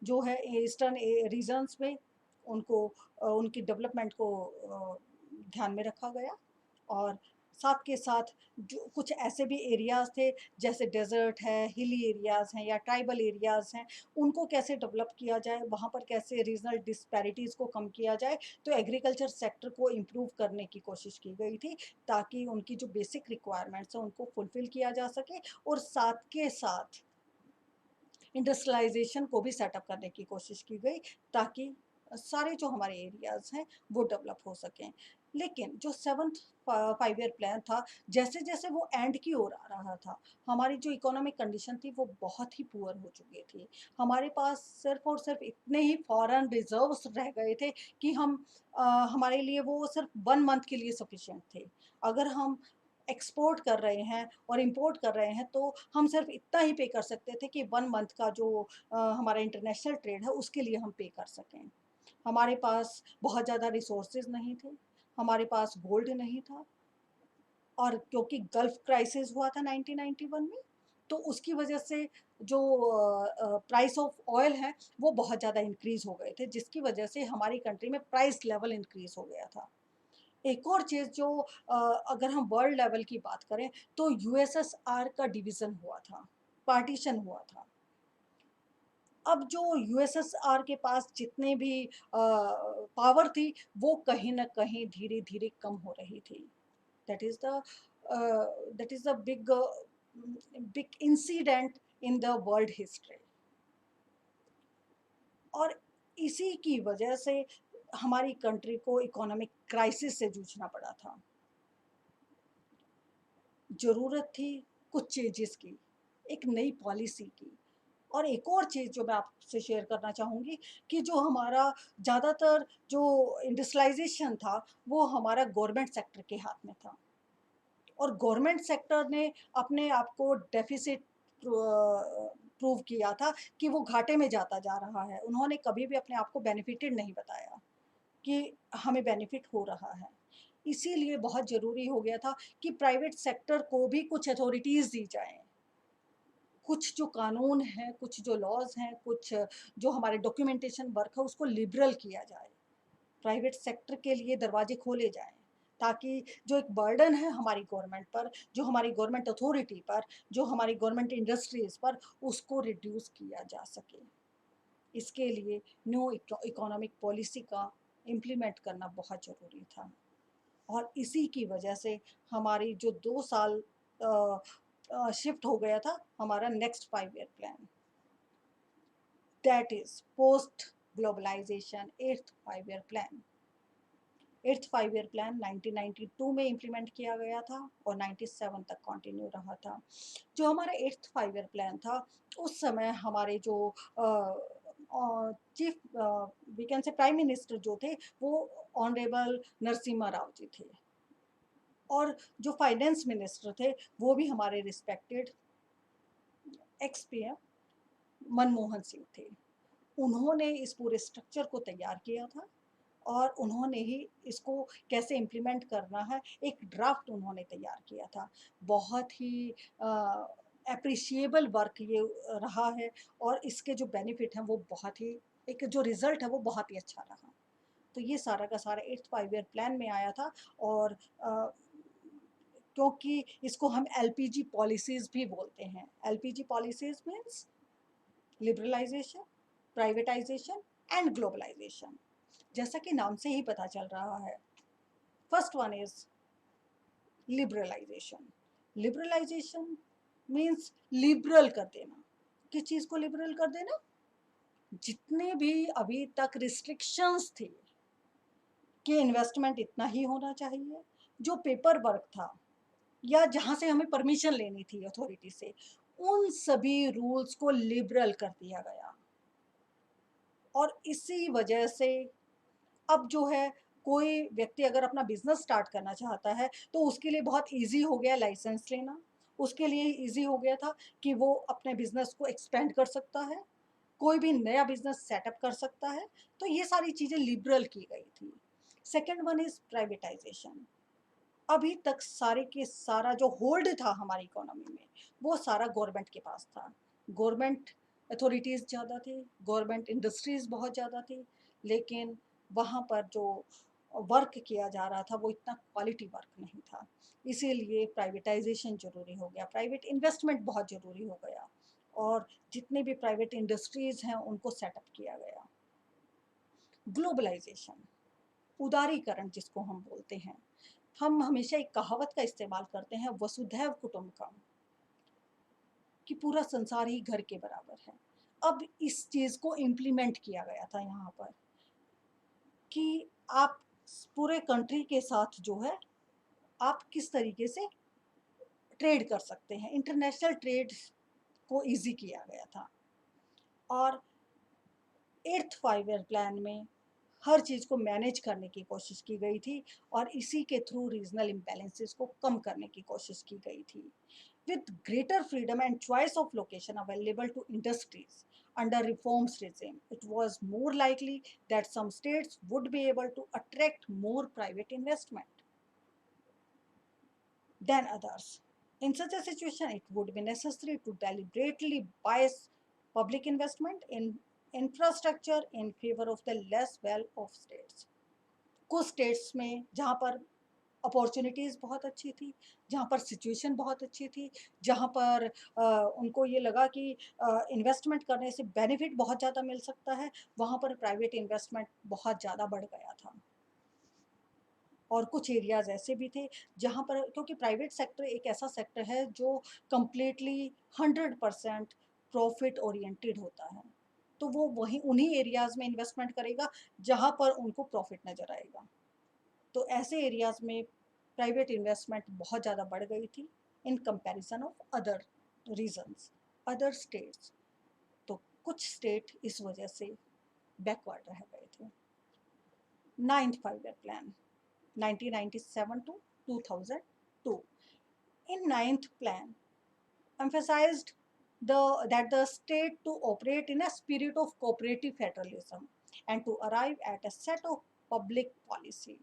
जो है ईस्टर्न रीजन्स में उनको उनकी डेवलपमेंट को ध्यान में रखा गया और साथ के साथ जो कुछ ऐसे भी एरियाज़ थे जैसे डेज़र्ट है, हिली एरियाज़ हैं या ट्राइबल एरियाज़ हैं, उनको कैसे डेवलप किया जाए, वहाँ पर कैसे रीजनल डिस्पैरिटीज़ को कम किया जाए। तो एग्रीकल्चर सेक्टर को इम्प्रूव करने की कोशिश की गई थी ताकि उनकी जो बेसिक रिक्वायरमेंट्स हैं उनको फुलफ़िल किया जा सके और साथ के साथ इंडस्ट्रियलाइजेशन को भी सेटअप करने की कोशिश की गई ताकि सारे जो हमारे एरियाज़ हैं वो डेवलप हो सकें। लेकिन जो 7th 5 ईयर प्लान था, जैसे-जैसे वो एंड की ओर आ रहा था, हमारी जो इकोनॉमिक कंडीशन थी वो बहुत ही पुअर हो चुकी थी। हमारे पास सिर्फ़ और सिर्फ़ इतने ही फॉरेन रिज़र्व्स रह गए थे कि हमारे लिए वो सिर्फ़ 1 मंथ के लिए सफिशिएंट थे। अगर हम एक्सपोर्ट कर रहे हैं और इम्पोर्ट कर रहे हैं तो हम सिर्फ़ इतना ही पे कर सकते थे कि 1 मंथ का जो हमारा इंटरनेशनल ट्रेड है उसके लिए हम पे कर सकें। हमारे पास बहुत ज़्यादा रिसोर्सेज़ नहीं थे, हमारे पास गोल्ड नहीं था और क्योंकि गल्फ़ क्राइसिस हुआ था 1991 में, तो उसकी वजह से जो प्राइस ऑफ ऑयल है, वो बहुत ज़्यादा इंक्रीज़ हो गए थे, जिसकी वजह से हमारी कंट्री में प्राइस लेवल इंक्रीज़ हो गया था। एक और चीज़ जो अगर हम वर्ल्ड लेवल की बात करें, तो यूएसएसआर का डिवीज़न हुआ था, पार्टीशन हुआ था। अब जो यूएसएसआर के पास जितने भी पावर थी, वो कहीं न कहीं धीरे-धीरे कम हो रही थी। That is the that is a big incident in the world history. और इसी की वजह से हमारी कंट्री को इकोनॉमिक क्राइसिस से जूझना पड़ा था। ज़रूरत थी कुछ चेंजेस की, एक नई पॉलिसी की। और एक और चीज़ जो मैं आपसे शेयर करना चाहूँगी कि जो हमारा ज़्यादातर जो इंडस्ट्रियलाइज़ेशन था, वो हमारा गवर्नमेंट सेक्टर के हाथ में था। और गवर्नमेंट सेक्टर ने अपने आप को डेफ़िसिट प्रूव किया था कि वो घाटे में जाता जा रहा है। उन्होंने कभी भी अपने आप को बेनिफिटेड नहीं बताया कि हमें बेनिफिट हो रहा है। इसीलिए बहुत ज़रूरी हो गया था कि प्राइवेट सेक्टर को भी कुछ अथॉरिटीज़ दी जाएँ। कुछ जो कानून हैं, कुछ जो लॉज़ हैं, कुछ जो हमारे डॉक्यूमेंटेशन वर्क है, उसको लिबरल किया जाए। प्राइवेट सेक्टर के लिए दरवाजे खोले जाएँ, ताकि जो एक बर्डन है हमारी गवर्नमेंट पर, जो हमारी गवर्नमेंट अथॉरिटी पर, जो हमारी गवर्नमेंट इंडस्ट्रीज़ पर, उसको रिड्यूस किया जा सके। इसके लिए न्यू इकोनॉमिक पॉलिसी का इम्प्लीमेंट करना बहुत ज़रूरी था और इसी की वजह से हमारी जो 2 साल शिफ्ट हो गया था हमारा next 5 year plan, that is post globalisation 8th 5 year plan. 8th 5 year plan 1992 में इम्प्लीमेंट किया गया था और 97 तक कंटिन्यू रहा था। जो हमारा 8th 5 ईयर प्लान था, उस समय हमारे जो chief we can say prime minister जो थे, वो ऑनरेबल नरसिम्हा राव जी थे और जो फाइनेंस मिनिस्टर थे, वो भी हमारे respected x PM Manmohan Singh थे। उन्होंने इस पूरे स्ट्रक्चर को तैयार किया था और उन्होंने ही इसको कैसे इम्प्लीमेंट करना है, एक ड्राफ्ट उन्होंने तैयार किया था। बहुत ही एप्रिशिएबल वर्क ये रहा है और इसके जो बेनिफिट हैं वो बहुत ही एक जो रिज़ल्ट है वो बहुत ही अच्छा रहा। तो ये सारा का सारा 8th 5 ईयर प्लान में आया था और क्योंकि इसको हम एलपीजी पॉलिसीज़ भी बोलते हैं। LPG policies means liberalisation, privatisation and globalisation. जैसा कि नाम से ही पता चल रहा है, first one is liberalisation. Liberalisation means liberal कर देना। किस चीज़ को लिबरल कर देना? जितने भी अभी तक रिस्ट्रिक्शंस थी कि इन्वेस्टमेंट इतना ही होना चाहिए, जो पेपर वर्क था या जहाँ से हमें परमिशन लेनी थी अथॉरिटी से, उन सभी रूल्स को लिबरल कर दिया गया और इसी वजह से अब जो है कोई व्यक्ति अगर अपना बिजनेस स्टार्ट करना चाहता है तो उसके लिए बहुत इजी हो गया लाइसेंस लेना। उसके लिए इजी हो गया था कि वो अपने बिजनेस को एक्सपेंड कर सकता है, कोई भी नया बिजनेस सेटअप कर सकता है। तो ये सारी चीज़ें लिबरल की गई थी। Second one is privatisation. अभी तक सारे के सारा जो होल्ड था हमारी इकोनॉमी में वो सारा गवर्नमेंट के पास था। गवर्नमेंट अथॉरिटीज़ ज़्यादा थी, गवर्नमेंट इंडस्ट्रीज़ बहुत ज़्यादा थी, लेकिन वहाँ पर जो वर्क किया जा रहा था वो इतना क्वालिटी वर्क नहीं था। इसीलिए प्राइवेटाइजेशन ज़रूरी हो गया, प्राइवेट इन्वेस्टमेंट बहुत ज़रूरी हो गया और जितने भी प्राइवेट इंडस्ट्रीज़ हैं उनको सेटअप किया गया। ग्लोबलाइजेशन, उदारीकरण जिसको हम बोलते हैं। हम हमेशा एक कहावत का इस्तेमाल करते हैं, वसुधैव कुटुंबकम, कि पूरा संसार ही घर के बराबर है। अब इस चीज़ को इम्प्लीमेंट किया गया था यहाँ पर कि आप पूरे कंट्री के साथ जो है आप किस तरीके से ट्रेड कर सकते हैं, इंटरनेशनल ट्रेड को ईज़ी किया गया था। और 8th 5 ईयर प्लान में हर चीज़ को मैनेज करने की कोशिश की गई थी और इसी के थ्रू रीजनल इम्बैलेंसेस को कम करने की कोशिश की गई थी। With greater freedom and choice of location available to industries under reforms regime, it was more likely that some states would be able to attract more private investment than others. In such a situation, it would be necessary to deliberately bias public investment in infrastructure in favor of the less well-off states. कुछ states में जहाँ पर opportunities बहुत अच्छी थी, जहाँ पर situation बहुत अच्छी थी, जहाँ पर उनको ये लगा कि इन्वेस्टमेंट करने से बेनिफिट बहुत ज़्यादा मिल सकता है, वहाँ पर प्राइवेट इन्वेस्टमेंट बहुत ज़्यादा बढ़ गया था। और कुछ एरियाज़ ऐसे भी थे जहाँ पर, क्योंकि प्राइवेट सेक्टर एक ऐसा सेक्टर है जो कंप्लीटली 100% प्रॉफिट ओरिएंटेड होता है, तो वो वहीं उन्हीं एरियाज़ में इन्वेस्टमेंट करेगा जहाँ पर उनको प्रॉफिट नज़र आएगा। तो ऐसे एरियाज़ में प्राइवेट इन्वेस्टमेंट बहुत ज़्यादा बढ़ गई थी in comparison of other regions, other states. तो कुछ स्टेट इस वजह से बैकवर्ड रह गए थे। 9th 5 year plan 1997 to 2002. In 9th plan, emphasized that the state to operate in a spirit of cooperative federalism and to arrive at a set of public policy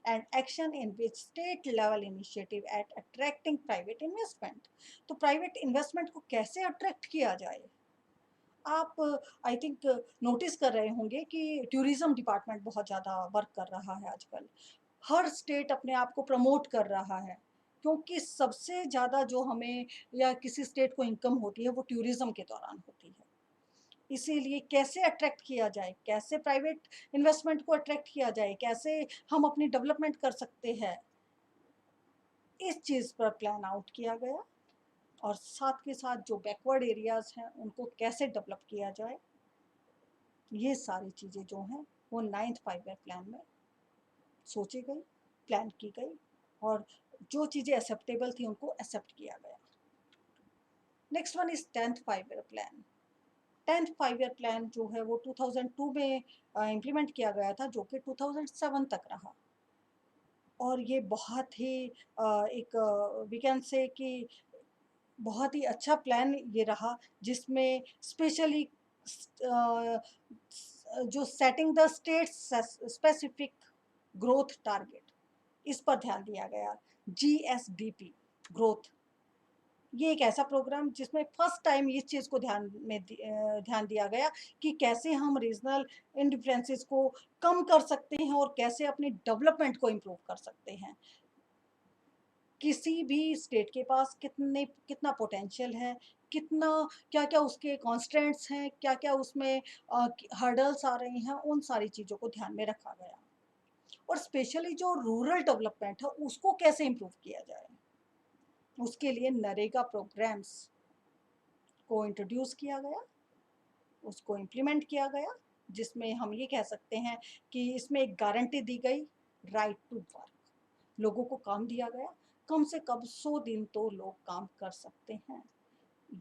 and action in which state level initiative at attracting private investment. तो private investment को कैसे attract किया जाए? आप I think notice कर रहे होंगे कि टूरिज्म डिपार्टमेंट बहुत ज़्यादा वर्क कर रहा है आजकल। हर स्टेट अपने आप को प्रमोट कर रहा है, क्योंकि सबसे ज़्यादा जो हमें या किसी स्टेट को इनकम होती है वो टूरिज्म के दौरान होती है। इसीलिए कैसे अट्रैक्ट किया जाए, कैसे प्राइवेट इन्वेस्टमेंट को अट्रैक्ट किया जाए, कैसे हम अपनी डेवलपमेंट कर सकते हैं, इस चीज़ पर प्लान आउट किया गया। और साथ के साथ जो बैकवर्ड एरियाज़ हैं उनको कैसे डेवलप किया जाए, ये सारी चीज़ें जो हैं वो 9th 5 ईयर प्लान में सोची गई, प्लान की गई और जो चीज़ें एक्सेप्टेबल थी उनको एक्सेप्ट किया गया। Next one is 10th 5 year plan. 10th 5 year plan जो है वो 2002 में इम्प्लीमेंट किया गया था, जो कि 2007 तक रहा। और ये बहुत ही एक वी कैन से कि बहुत ही अच्छा प्लान ये रहा, जिसमें स्पेशली जो setting the state specific growth target, इस पर ध्यान दिया गया। जीएसडीपी ग्रोथ, ये एक ऐसा प्रोग्राम जिसमें फर्स्ट टाइम इस चीज़ को ध्यान दिया गया कि कैसे हम रीजनल इंडिफरेंसेस को कम कर सकते हैं और कैसे अपनी डेवलपमेंट को इम्प्रूव कर सकते हैं। किसी भी स्टेट के पास कितना पोटेंशियल है, कितना क्या-क्या उसके कॉन्स्ट्रेंट्स हैं, क्या-क्या उसमें हर्डल्स आ रहे हैं, उन सारी चीज़ों को ध्यान में रखा गया। और स्पेशली जो रूरल डेवलपमेंट है उसको कैसे इम्प्रूव किया जाए, उसके लिए नरेगा प्रोग्राम्स को इंट्रोड्यूस किया गया, उसको इम्प्लीमेंट किया गया, जिसमें हम ये कह सकते हैं कि इसमें एक गारंटी दी गई, राइट टू वर्क। लोगों को काम दिया गया, कम से कम 100 दिन तो लोग काम कर सकते हैं।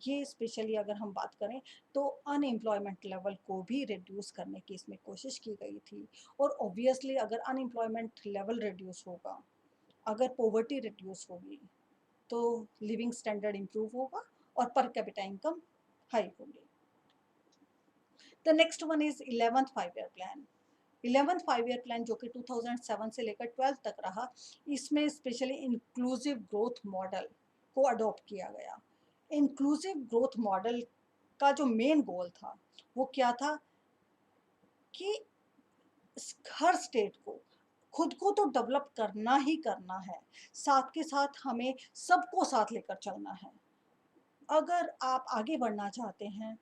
ये स्पेशली अगर हम बात करें तो अनएम्प्लॉयमेंट लेवल को भी रिड्यूस करने की इसमें कोशिश की गई थी। और ऑब्वियसली अगर अनएम्प्लॉयमेंट लेवल रिड्यूस होगा, अगर पॉवर्टी रिड्यूस होगी, तो लिविंग स्टैंडर्ड इम्प्रूव होगा और पर कैपिटा इनकम हाई होगी। The next one is 11th 5 year plan. 11th 5 year plan जो कि 2007 से लेकर 12 तक रहा, इसमें स्पेशली इंक्लूसिव ग्रोथ मॉडल को अडॉप्ट किया गया। इंक्लूसिव ग्रोथ मॉडल का जो मेन गोल था वो क्या था कि हर स्टेट को खुद को तो डेवलप करना ही करना है, साथ के साथ हमें सबको साथ लेकर चलना है। अगर आप आगे बढ़ना चाहते हैं,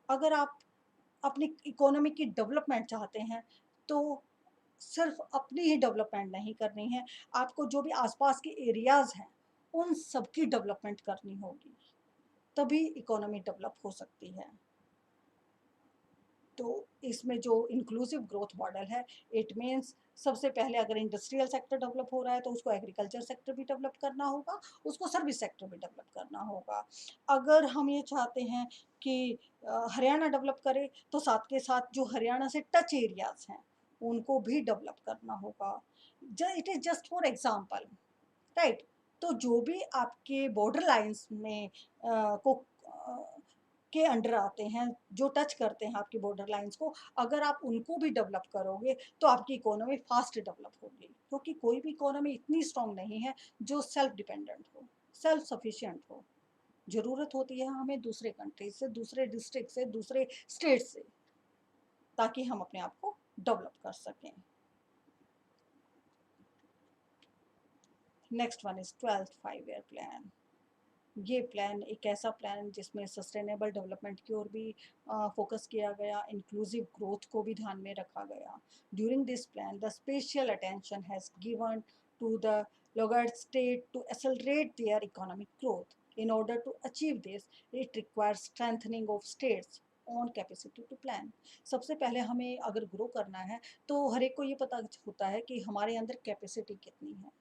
अगर आप अपनी इकोनॉमी की डेवलपमेंट चाहते हैं, तो सिर्फ अपनी ही डेवलपमेंट नहीं करनी है, आपको जो भी आसपास के एरियाज़ हैं उन सबकी डेवलपमेंट करनी होगी, तभी इकोनॉमी डेवलप हो सकती है। तो इसमें जो इंक्लूसिव ग्रोथ मॉडल है, इट मीन्स सबसे पहले अगर इंडस्ट्रियल सेक्टर डेवलप हो रहा है तो उसको एग्रीकल्चर सेक्टर भी डेवलप करना होगा, उसको सर्विस सेक्टर भी डेवलप करना होगा। अगर हम ये चाहते हैं कि हरियाणा डेवलप करे तो साथ के साथ जो हरियाणा से टच एरियाज हैं उनको भी डेवलप करना होगा। It is just for example, right? तो जो भी आपके बॉर्डर लाइंस में के अंडर आते हैं, जो टच करते हैं आपकी बॉर्डर लाइंस को, अगर आप उनको भी डेवलप करोगे तो आपकी इकोनॉमी फास्ट डेवलप होगी, क्योंकि कोई भी इकोनॉमी इतनी स्ट्रांग नहीं है जो सेल्फ डिपेंडेंट हो, सेल्फ सफिशिएंट हो। ज़रूरत होती है हमें दूसरे कंट्री से, दूसरे डिस्ट्रिक्ट से, दूसरे स्टेट से, ताकि हम अपने आप को डेवलप कर सकें। Next one is 12th 5 year plan. ये प्लान एक ऐसा प्लान जिसमें सस्टेनेबल डेवलपमेंट की ओर भी फोकस किया गया, इंक्लूसिव ग्रोथ को भी ध्यान में रखा गया। During this plan the special attention has given to the laggard state to accelerate their economic growth. In order to achieve this, it requires strengthening of states own capacity to plan। सबसे पहले हमें अगर grow करना है तो हर एक को ये पता होता है कि हमारे अंदर कैपेसिटी कितनी है,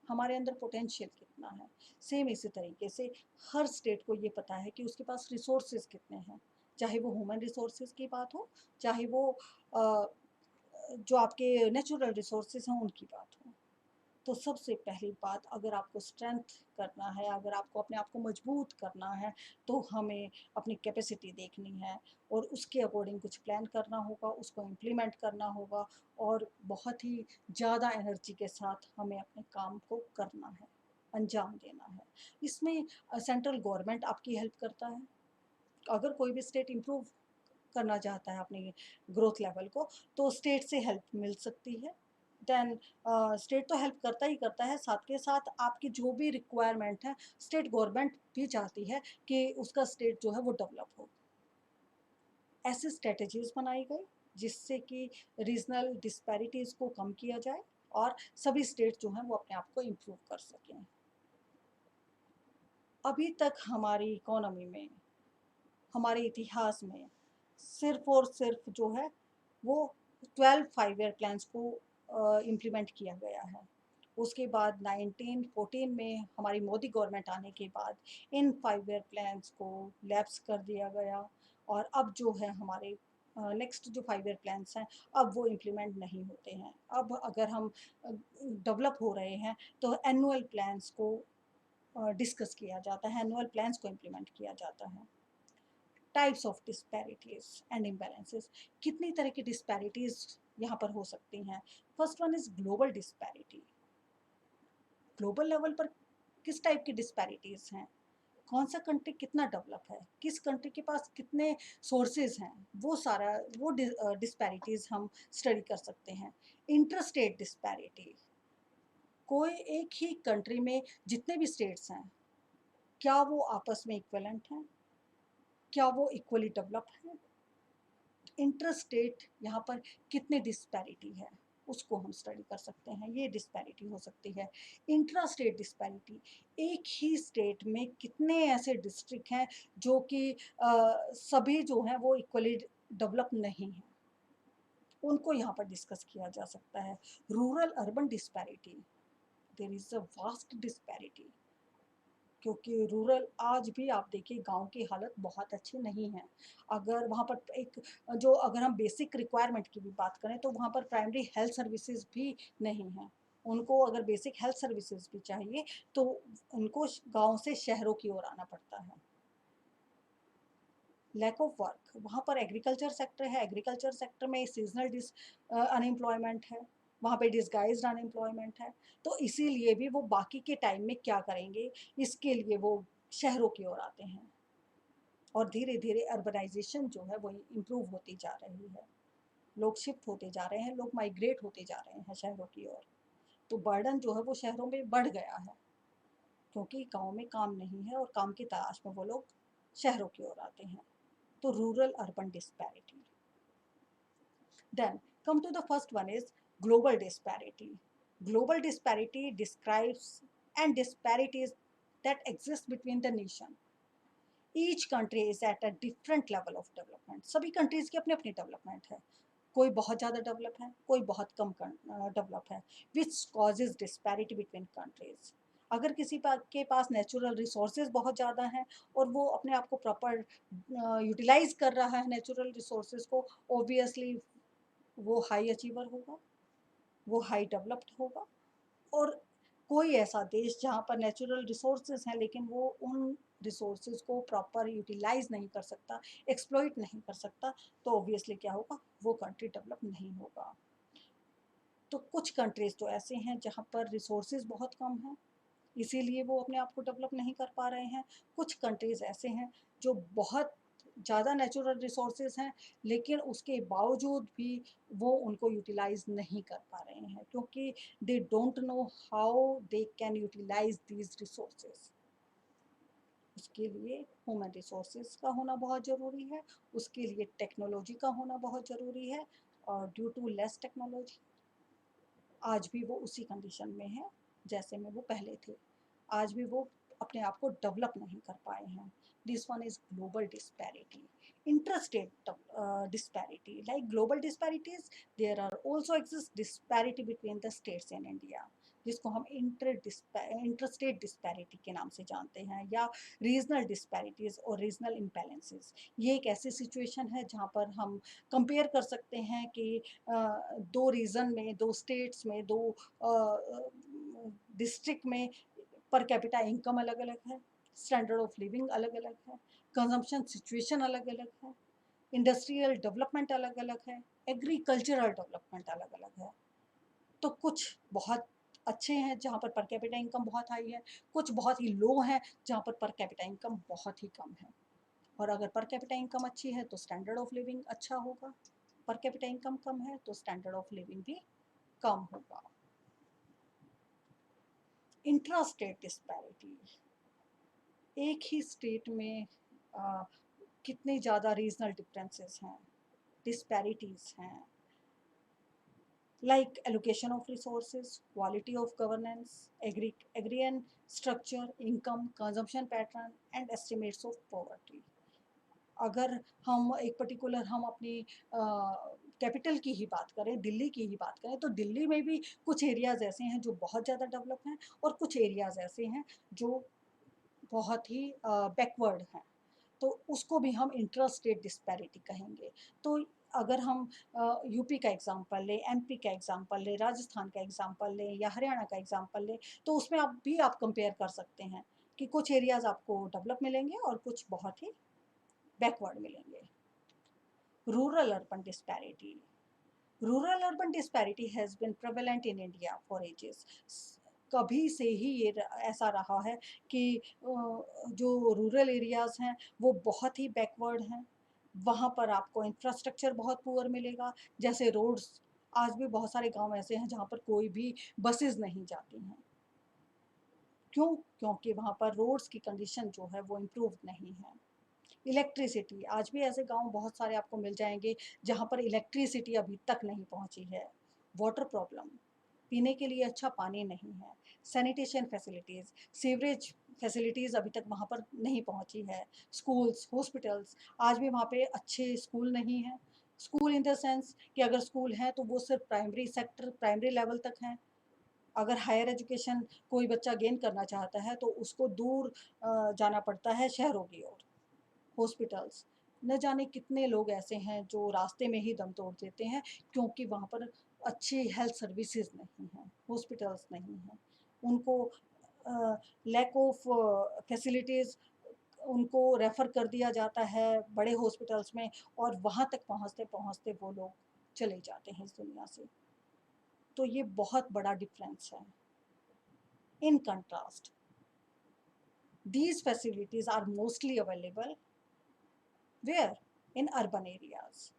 हमारे अंदर पोटेंशियल कितना है। सेम इसी तरीके से हर स्टेट को ये पता है कि उसके पास रिसोर्सेज कितने हैं, चाहे वो ह्यूमन रिसोर्सेज की बात हो, चाहे वो जो आपके नेचुरल रिसोर्सेज हैं उनकी बात हो। तो सबसे पहली बात, अगर आपको स्ट्रेंथ करना है, अगर आपको अपने आप को मजबूत करना है, तो हमें अपनी कैपेसिटी देखनी है और उसके अकॉर्डिंग कुछ प्लान करना होगा, उसको इम्प्लीमेंट करना होगा और बहुत ही ज़्यादा एनर्जी के साथ हमें अपने काम को करना है, अंजाम देना है। इसमें सेंट्रल गवर्नमेंट आपकी हेल्प करता है। अगर कोई भी स्टेट इम्प्रूव करना चाहता है अपनी ग्रोथ लेवल को, तो स्टेट से हेल्प मिल सकती है। देन स्टेट तो हेल्प करता ही करता है, साथ के साथ आपकी जो भी रिक्वायरमेंट है स्टेट गवर्नमेंट भी चाहती है कि उसका स्टेट जो है वो डेवलप हो। ऐसी स्ट्रेटजीज बनाई गई जिससे कि रीजनल डिस्पैरिटीज़ को कम किया जाए और सभी स्टेट जो हैं वो अपने आप को इम्प्रूव कर सकें। अभी तक हमारी इकोनॉमी में, हमारे इतिहास में सिर्फ और सिर्फ जो है वो 12 5 ईयर प्लान्स को इम्प्लीमेंट किया गया है। उसके बाद 1914 में हमारी मोदी गवर्नमेंट आने के बाद इन 5 ईयर प्लान्स को लैप्स कर दिया गया और अब जो है हमारे नेक्स्ट जो 5 ईयर प्लान्स हैं अब वो इम्प्लीमेंट नहीं होते हैं। अब अगर हम डेवलप हो रहे हैं तो एनुअल प्लान्स को डिस्कस किया जाता है, एनुअल प्लान्स को इम्प्लीमेंट किया जाता है। Types of disparities and imbalances, कितनी तरह की डिस्पैरिटीज यहाँ पर हो सकती हैं। First one is global disparity. Global level पर किस टाइप की डिस्पैरिटीज हैं, कौन सा कंट्री कितना डेवलप है, किस कंट्री के पास कितने सोर्सेज हैं, वो सारा वो डिस्पैरिटीज हम स्टडी कर सकते हैं। इंटरस्टेट डिस्पैरिटी, कोई एक ही कंट्री में जितने भी स्टेट्स हैं क्या वो आपस में इक्वलेंट हैं, क्या वो इक्वली डेवलप हैं। इंटर स्टेट यहाँ पर कितने डिस्पैरिटी है उसको हम स्टडी कर सकते हैं, ये डिस्पैरिटी हो सकती है। इंट्रा स्टेट डिस्पैरिटी, एक ही स्टेट में कितने ऐसे डिस्ट्रिक्ट हैं जो कि सभी जो हैं वो इक्वली डेवलप नहीं हैं, उनको यहाँ पर डिस्कस किया जा सकता है। Rural urban disparity, there is a vast disparity, क्योंकि रूरल आज भी आप देखिए गांव की हालत बहुत अच्छी नहीं है। अगर वहाँ पर एक जो अगर हम बेसिक रिक्वायरमेंट की भी बात करें तो वहाँ पर प्राइमरी हेल्थ सर्विसेज भी नहीं है। उनको अगर बेसिक हेल्थ सर्विसेज भी चाहिए तो उनको गांव से शहरों की ओर आना पड़ता है। लैक ऑफ वर्क, वहाँ पर एग्रीकल्चर सेक्टर है, एग्रीकल्चर सेक्टर में सीजनल अनएम्प्लॉयमेंट है, वहाँ पे डिसगाइज्ड अनएम्प्लॉयमेंट है। तो इसीलिए भी वो बाकी के टाइम में क्या करेंगे, इसके लिए वो शहरों की ओर आते हैं और धीरे धीरे अर्बनाइजेशन जो है वो इम्प्रूव होती जा रही है। लोग शिफ्ट होते जा रहे हैं, लोग माइग्रेट होते जा रहे हैं शहरों की ओर। तो बर्डन जो है वो शहरों में बढ़ गया है, क्योंकि गाँव में काम नहीं है और काम की तलाश में वो लोग शहरों की ओर आते हैं। तो rural urban disparity. Then come to the first one is global disparity. Global disparity describes and disparities that exist between the nation. Each country is at a different level of development. सभी countries की अपनी अपनी development है, कोई बहुत ज़्यादा develop है, कोई बहुत कम डेवलप है, which causes disparity between countries. अगर किसी के पास नेचुरल रिसोर्सेज बहुत ज़्यादा हैं और वो अपने आप को प्रॉपर यूटिलाइज कर रहा है नेचुरल रिसोर्सेज को, ऑब्वियसली वो हाई अचीवर होगा, वो हाई डेवलप्ड होगा। और कोई ऐसा देश जहाँ पर नेचुरल रिसोर्सेज हैं लेकिन वो उन रिसोर्सेज को प्रॉपर यूटिलाइज नहीं कर सकता, एक्सप्लॉइट नहीं कर सकता, तो ऑब्वियसली क्या होगा, वो कंट्री डेवलप नहीं होगा। तो कुछ कंट्रीज तो ऐसे हैं जहाँ पर रिसोर्सेज बहुत कम हैं, इसीलिए वो अपने आप को डेवलप नहीं कर पा रहे हैं। कुछ कंट्रीज ऐसे हैं जो बहुत ज़्यादा नेचुरल रिसोर्सेज हैं लेकिन उसके बावजूद भी वो उनको यूटिलाइज नहीं कर पा रहे हैं, क्योंकि they don't know how they can utilise these resources. उसके लिए ह्यूमन रिसोर्सेज का होना बहुत ज़रूरी है, उसके लिए टेक्नोलॉजी का होना बहुत ज़रूरी है, और ड्यू टू लेस टेक्नोलॉजी आज भी वो उसी कंडीशन में है जैसे में वो पहले थे। आज भी वो अपने आप को डेवलप नहीं कर पाए हैं। This one is global disparity, interstate disparity. Like global disparities, there are also exist disparity between the states in India, जिसको हम इंटरस्टेट डिस्पैरिटी के नाम से जानते हैं, या रीजनल डिस्पैरिटीज और रीजनल इम्बैलेंसेस। ये एक ऐसी सिचुएशन है जहाँ पर हम कंपेयर कर सकते हैं कि दो रीजन में, दो स्टेट्स में, दो डिस्ट्रिक्ट में पर कैपिटा इनकम अलग अलग है, स्टैंडर्ड ऑफ लिविंग अलग अलग है, कंजम्पशन सिचुएशन अलग अलग है, इंडस्ट्रियल डेवलपमेंट अलग अलग है, एग्रीकल्चरल डेवलपमेंट अलग अलग है। तो कुछ बहुत अच्छे हैं जहाँ पर कैपिटा इनकम बहुत हाई है, कुछ बहुत ही लो हैं जहाँ पर कैपिटा इनकम बहुत ही कम है। और अगर पर कैपिटा इनकम अच्छी है तो स्टैंडर्ड ऑफ लिविंग अच्छा होगा, पर कैपिटा इनकम कम है तो स्टैंडर्ड ऑफ लिविंग भी कम होगा। इंट्रा स्टेट डिस्पैरिटी, एक ही स्टेट में कितने ज़्यादा रीजनल डिफरेंसेस हैं, डिस्पैरिटीज़ हैं, like allocation of resources, quality of governance, agrarian structure, income, consumption pattern, and estimates of poverty. अगर हम एक पर्टिकुलर हम अपनी कैपिटल की ही बात करें, दिल्ली की ही बात करें, तो दिल्ली में भी कुछ एरियाज़ ऐसे हैं जो बहुत ज़्यादा डेवलप हैं और कुछ एरियाज़ ऐसे हैं जो बहुत ही बैकवर्ड हैं। तो उसको भी हम इंटर स्टेट डिस्पैरिटी कहेंगे। तो अगर हम यूपी का एग्जांपल लें, एमपी का एग्जांपल लें, राजस्थान का एग्जांपल लें या हरियाणा का एग्जांपल लें, तो उसमें आप कंपेयर कर सकते हैं कि कुछ एरियाज़ आपको डेवलप मिलेंगे और कुछ बहुत ही बैकवर्ड मिलेंगे। Rural urban disparity, rural urban disparity has been prevalent in India for ages. कभी से ही ये ऐसा रहा है कि जो रूरल एरियाज़ हैं वो बहुत ही बैकवर्ड हैं, वहाँ पर आपको इंफ्रास्ट्रक्चर बहुत पुअर मिलेगा। जैसे रोड्स, आज भी बहुत सारे गांव ऐसे हैं जहाँ पर कोई भी बसेस नहीं जाती हैं। क्यों? क्योंकि वहाँ पर रोड्स की कंडीशन जो है वो इम्प्रूव नहीं है। इलेक्ट्रिसिटी, आज भी ऐसे गांव बहुत सारे आपको मिल जाएंगे जहाँ पर इलेक्ट्रिसिटी अभी तक नहीं पहुँची है। वाटर प्रॉब्लम, पीने के लिए अच्छा पानी नहीं है। सैनिटेशन फैसिलिटीज़, सीवरेज फैसिलिटीज़ अभी तक वहाँ पर नहीं पहुँची है। स्कूल्स, हॉस्पिटल्स, आज भी वहाँ पे अच्छे स्कूल नहीं हैं। स्कूल इन द सेंस कि अगर स्कूल हैं तो वो सिर्फ प्राइमरी लेवल तक हैं। अगर हायर एजुकेशन कोई बच्चा गेन करना चाहता है तो उसको दूर जाना पड़ता है शहरों की ओर। हॉस्पिटल्स, न जाने कितने लोग ऐसे हैं जो रास्ते में ही दम तोड़ देते हैं, क्योंकि वहाँ पर अच्छी हेल्थ सर्विसेज नहीं हैं, हॉस्पिटल्स नहीं हैं। उनको लैक ऑफ फैसिलिटीज़, उनको रेफ़र कर दिया जाता है बड़े हॉस्पिटल्स में, और वहाँ तक पहुँचते-पहुँचते वो लोग चले जाते हैं इस दुनिया से। तो ये बहुत बड़ा डिफ़रेंस है। In contrast, these facilities are mostly available where? In urban areas.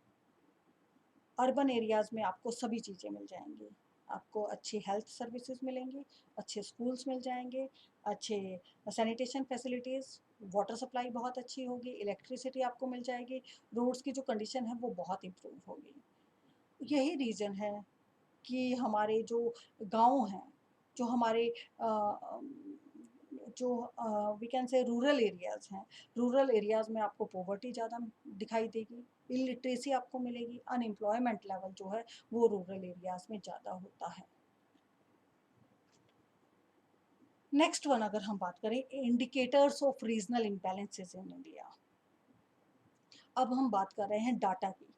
Urban areas में आपको सभी चीज़ें मिल जाएंगी। आपको अच्छी हेल्थ सर्विसेज मिलेंगी, अच्छे स्कूल्स मिल जाएंगे, अच्छे सैनिटेशन फैसिलिटीज़, वाटर सप्लाई बहुत अच्छी होगी, इलेक्ट्रिसिटी आपको मिल जाएगी, रोड्स की जो कंडीशन है वो बहुत इम्प्रूव होगी। यही रीज़न है कि हमारे जो गांव हैं, जो हमारे जो we can say rural areas हैं, रूरल एरियाज़ में आपको पॉवर्टी ज़्यादा दिखाई देगी, इलिटरेसी आपको मिलेगी, अनएम्प्लॉयमेंट लेवल जो है वो रूरल एरियाज़ में ज़्यादा होता है। नेक्स्ट वन अगर हम बात करें, indicators of regional imbalances in India. अब हम बात कर रहे हैं डाटा की,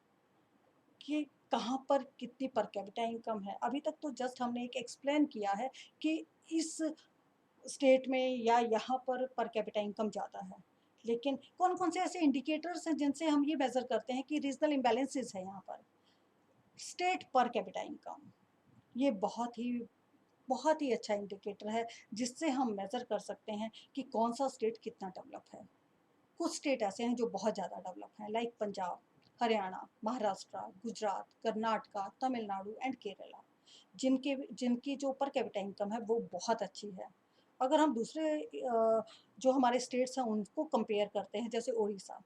कि कहाँ पर कितनी पर कैपिटा इनकम है। अभी तक तो जस्ट हमने एक एक्सप्लेन किया है कि इस स्टेट में या यहाँ पर कैपिटा इनकम ज़्यादा है, लेकिन कौन कौन से ऐसे इंडिकेटर्स हैं जिनसे हम ये मेज़र करते हैं कि रीजनल इम्बैलेंसेस है यहाँ पर। स्टेट पर कैपिटा इनकम, ये बहुत ही अच्छा इंडिकेटर है जिससे हम मेज़र कर सकते हैं कि कौन सा स्टेट कितना डेवलप है। कुछ स्टेट ऐसे हैं जो बहुत ज़्यादा डेवलप हैं, लाइक पंजाब, हरियाणा, महाराष्ट्र, गुजरात, कर्नाटका, तमिलनाडु एंड केरला, जिनकी जो पर कैपिटा इनकम है वो बहुत अच्छी है। अगर हम दूसरे जो हमारे स्टेट्स हैं उनको कंपेयर करते हैं, जैसे उड़ीसा,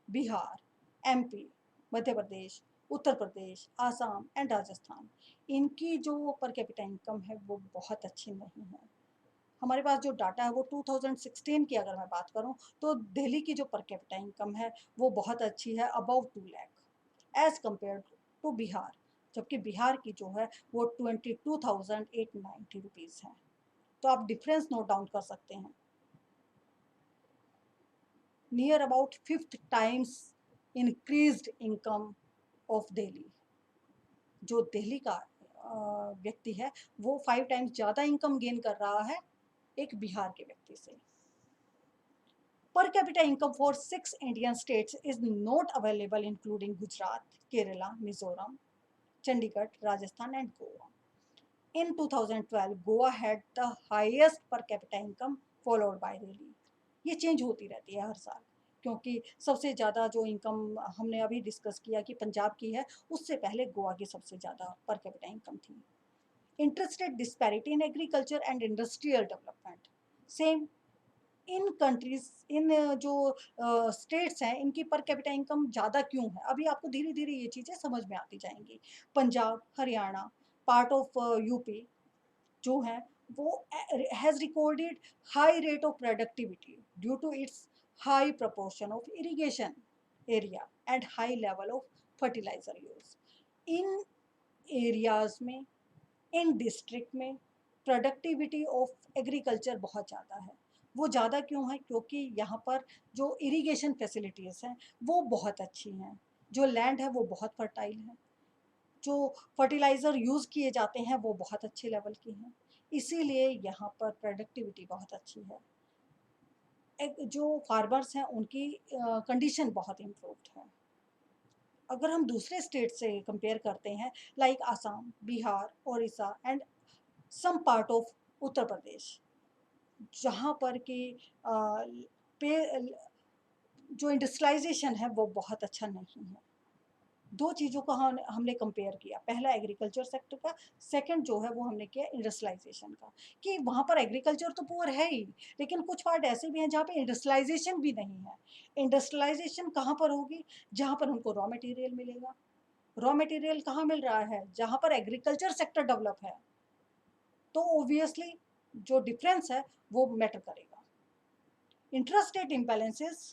बिहार, एमपी, मध्य प्रदेश, उत्तर प्रदेश, आसाम एंड राजस्थान, इनकी जो पर कैपिटा इनकम है वो बहुत अच्छी नहीं है। हमारे पास जो डाटा है वो 2016 की अगर मैं बात करूं तो दिल्ली की जो पर कैपिटा इनकम है वो बहुत अच्छी है, above 2 lakh as compare to Bihar, जबकि बिहार की जो है वो 22,890 रुपीज़ है। तो आप डिफरेंस नोट डाउन कर सकते हैं, near about 5th times increased income of Delhi. जो दिल्ली का व्यक्ति है वो 5 टाइम्स ज़्यादा इनकम गेन कर रहा है एक बिहार के व्यक्ति से। Per capita income for 6 Indian states is not available, including Gujarat, Kerala, Mizoram, Chandigarh, Rajasthan, and Goa. In 2012, Goa had the highest per capita income, followed by Delhi. ये change होती रहती है हर साल, क्योंकि सबसे ज़्यादा जो इनकम हमने अभी डिस्कस किया कि पंजाब की है, उससे पहले गोवा की सबसे ज़्यादा पर कैपिटा इनकम थी। Interstate disparity in agriculture and industrial development, same in countries, इन जो स्टेट्स हैं इनकी पर कैपिटा इनकम ज़्यादा क्यों है, अभी आपको धीरे धीरे ये चीज़ें समझ में आती जाएंगी। Punjab, Haryana, part of UP जो है वो has recorded high rate of productivity due to its high proportion of irrigation area and high level of fertiliser use. इन एरियाज में, इन डिस्ट्रिक्ट में प्रोडक्टिविटी ऑफ एग्रीकल्चर बहुत ज़्यादा है। वो ज़्यादा क्यों है, क्योंकि यहाँ पर जो इरिगेशन फैसिलिटीज़ हैं वो बहुत अच्छी हैं, जो लैंड है वो बहुत फर्टाइल है, जो फर्टिलाइज़र यूज़ किए जाते हैं वो बहुत अच्छे लेवल की हैं, इसीलिए यहाँ पर प्रोडक्टिविटी बहुत अच्छी है। एक जो फार्मर्स हैं उनकी कंडीशन बहुत इम्प्रूव्ड है। अगर हम दूसरे स्टेट से कंपेयर करते हैं, like Assam, Bihar, Orissa and some part of Uttar Pradesh, जहाँ पर कि पे जो इंडस्ट्रियलाइजेशन है वो बहुत अच्छा नहीं है। दो चीज़ों का हमने कंपेयर किया, पहला एग्रीकल्चर सेक्टर का, सेकंड जो है वो हमने किया इंडस्ट्रियलाइजेशन का, कि वहाँ पर एग्रीकल्चर तो पुअर है ही, लेकिन कुछ पार्ट ऐसे भी हैं जहाँ पे इंडस्ट्रियलाइजेशन भी नहीं है। इंडस्ट्रियलाइजेशन कहाँ पर होगी, जहाँ पर उनको रॉ मटेरियल मिलेगा। रॉ मटेरियल कहाँ मिल रहा है, जहाँ पर एग्रीकल्चर सेक्टर डेवलप है, तो ऑब्वियसली जो डिफरेंस है वो मैटर करेगा। Intrastate imbalances,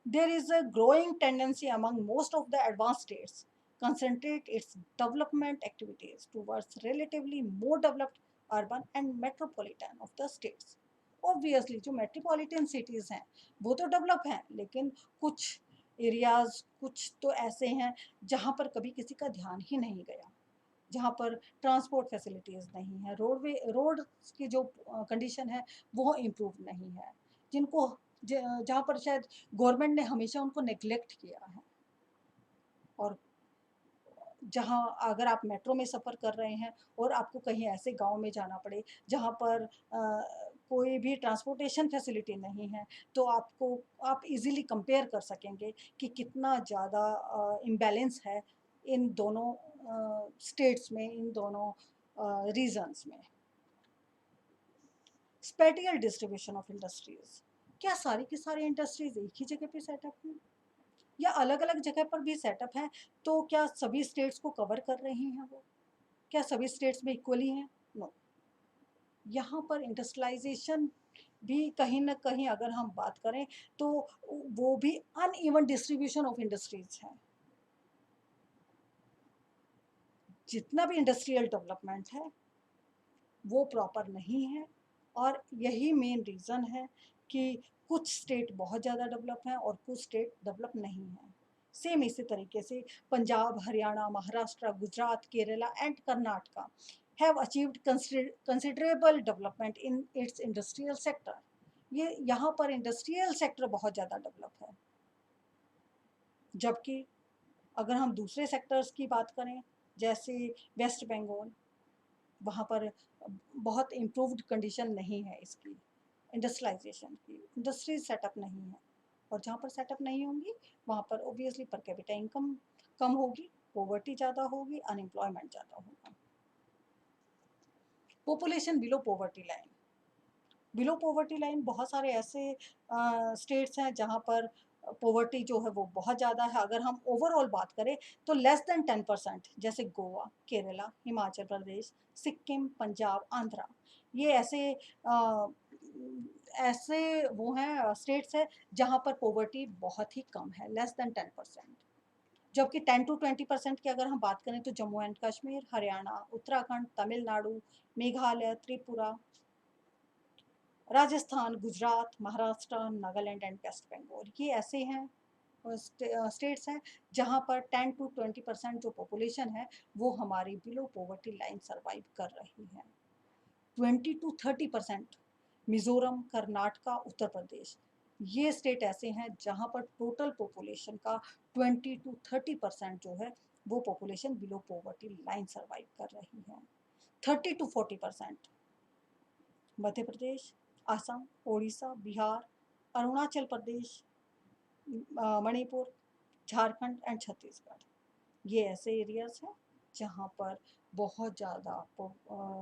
there is a growing tendency among most of the advanced states concentrate its development activities towards relatively more developed urban and metropolitan of the states. Obviously जो metropolitan cities हैं वो तो develop हैं, लेकिन कुछ areas, कुछ तो ऐसे हैं जहाँ पर कभी किसी का ध्यान ही नहीं गया, जहाँ पर ट्रांसपोर्ट फैसिलिटीज़ नहीं है, रोड की जो कंडीशन है वो इम्प्रूव नहीं है, जिनको जहाँ पर शायद गवर्नमेंट ने हमेशा उनको नेग्लेक्ट किया है। और जहाँ अगर आप मेट्रो में सफ़र कर रहे हैं और आपको कहीं ऐसे गांव में जाना पड़े जहाँ पर कोई भी ट्रांसपोर्टेशन फैसिलिटी नहीं है, तो आप इजीली कंपेयर कर सकेंगे कि कितना ज़्यादा इम्बैलेंस है इन दोनों स्टेट्स में, इन दोनों रीजन्स में। स्पेटियल डिस्ट्रीब्यूशन ऑफ इंडस्ट्रीज, क्या सारी की सारी इंडस्ट्रीज एक ही जगह पे सेटअप हैं या अलग अलग जगह पर भी सेटअप हैं, तो क्या सभी स्टेट्स को कवर कर रही हैं वो, क्या सभी स्टेट्स में इक्वली हैं? नो। यहाँ पर इंडस्ट्रियलाइजेशन भी कहीं न कहीं अगर हम बात करें तो वो भी अनइवन डिस्ट्रीब्यूशन ऑफ इंडस्ट्रीज़ है। जितना भी इंडस्ट्रियल डेवलपमेंट है वो प्रॉपर नहीं है और यही मेन रीज़न है कि कुछ स्टेट बहुत ज़्यादा डेवलप हैं और कुछ स्टेट डेवलप नहीं हैं। सेम इसी तरीके से Punjab, Haryana, Maharashtra, Gujarat, Kerala and Karnataka have achieved considerable development in its industrial sector. ये यहाँ पर इंडस्ट्रियल सेक्टर बहुत ज़्यादा डेवलप है। जबकि अगर हम दूसरे सेक्टर्स की बात करें, जैसे वेस्ट बंगाल, वहाँ पर बहुत इम्प्रूव्ड कंडीशन नहीं है इसकी इंडस्ट्रियलाइजेशन की, इंडस्ट्रीज सेटअप नहीं है। और जहाँ पर सेटअप नहीं होंगी वहाँ पर ऑब्वियसली पर कैपिटा इनकम कम होगी, पॉवर्टी ज़्यादा होगी, अनएम्प्लॉयमेंट ज़्यादा होगा। Population below poverty line, below poverty line बहुत सारे ऐसे स्टेट्स हैं जहाँ पर पॉवर्टी जो है वो बहुत ज़्यादा है। अगर हम ओवरऑल बात करें तो लेस देन 10%, जैसे गोवा, केरला, हिमाचल प्रदेश, सिक्किम, पंजाब, आंध्रा, ये ऐसे वो हैं स्टेट्स हैं जहाँ पर पॉवर्टी बहुत ही कम है, लेस देन 10%। जबकि 10 to 20% की अगर हम बात करें तो Jammu and Kashmir, Haryana, Uttarakhand, Tamil Nadu, Meghalaya, Tripura, Rajasthan, Gujarat, Maharashtra, Nagaland and West Bengal, ये ऐसे हैं स्टेट्स हैं जहाँ पर 10 to 20% जो पॉपुलेशन है वो हमारी बिलो पॉवर्टी लाइन सर्वाइव कर रही है। 20 to 30% मिजोरम, कर्नाटका, उत्तर प्रदेश, ये स्टेट ऐसे हैं जहाँ पर टोटल पॉपुलेशन का 20 to 30% जो है वो population below poverty line survive कर रही है। 30 to 40% मध्य प्रदेश, असम, ओडिशा, बिहार, अरुणाचल प्रदेश, मणिपुर, झारखंड एंड छत्तीसगढ़, ये ऐसे एरियाज हैं जहाँ पर बहुत ज़्यादा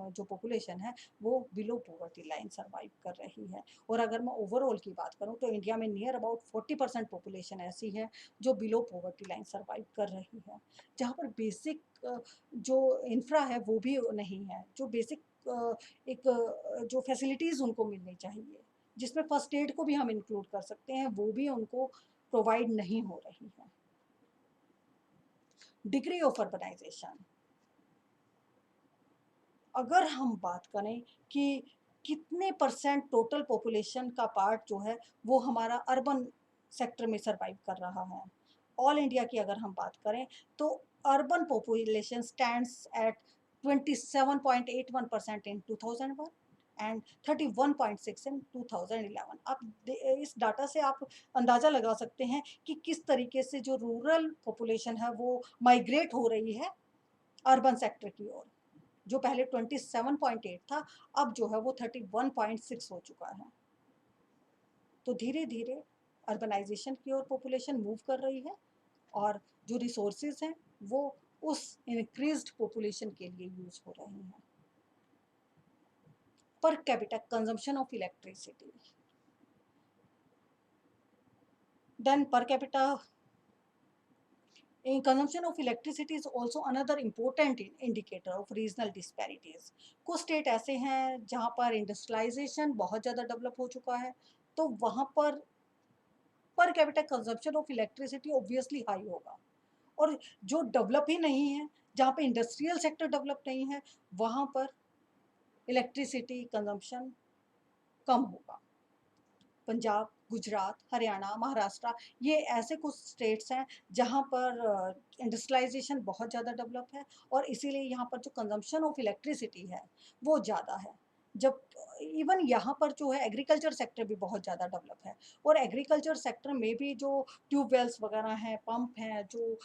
जो पॉपुलेशन है वो बिलो पॉवर्टी लाइन सर्वाइव कर रही है। और अगर मैं ओवरऑल की बात करूँ तो इंडिया में नियर अबाउट 40% पॉपुलेशन ऐसी है जो बिलो पॉवर्टी लाइन सर्वाइव कर रही है, जहाँ पर बेसिक जो इंफ्रा है वो भी नहीं है, जो बेसिक एक जो फैसिलिटीज़ उनको मिलनी चाहिए, जिसमें फर्स्ट एड को भी हम इंक्लूड कर सकते हैं, वो भी उनको प्रोवाइड नहीं हो रही है। डिग्री ऑफ अर्बनाइजेशन, अगर हम बात करें कि कितने परसेंट टोटल पॉपुलेशन का पार्ट जो है वो हमारा अर्बन सेक्टर में सर्वाइव कर रहा है, ऑल इंडिया की अगर हम बात करें तो urban population stands eight 27.81% in 2001 and 31.6 इन 2011। आप इस डाटा से आप अंदाज़ा लगा सकते हैं कि किस तरीके से जो रूरल पॉपुलेशन है वो माइग्रेट हो रही है अर्बन सेक्टर की ओर। जो पहले 27.8 था, अब जो है वो 31.6 हो चुका है। तो धीरे धीरे अर्बनाइजेशन की ओर पॉपुलेशन मूव कर रही है और जो रिसोर्सेज हैं वो उस इंक्रीज्ड पॉपुलेशन के लिए यूज हो रहे हैं। Per capita consumption of electricity, then per capita consumption of electricity is also another important indicator of regional disparities। कुछ स्टेट ऐसे हैं जहाँ पर इंडस्ट्रियलाइजेशन बहुत ज़्यादा डेवलप हो चुका है तो वहाँ पर capita consumption of electricity obviously high होगा, और जो डेवलप ही नहीं है, जहाँ पे इंडस्ट्रियल सेक्टर डेवलप नहीं है, वहाँ पर इलेक्ट्रिसिटी कंजम्पशन कम होगा। पंजाब, गुजरात, हरियाणा, महाराष्ट्र, ये ऐसे कुछ स्टेट्स हैं जहाँ पर इंडस्ट्रियलाइजेशन बहुत ज़्यादा डेवलप है और इसीलिए यहाँ पर जो कंजम्पशन ऑफ इलेक्ट्रिसिटी है वो ज़्यादा है। जब इवन यहाँ पर जो है एग्रीकल्चर सेक्टर भी बहुत ज़्यादा डेवलप है और एग्रीकल्चर सेक्टर में भी जो ट्यूबवेल्स वगैरह हैं, पंप हैं, जो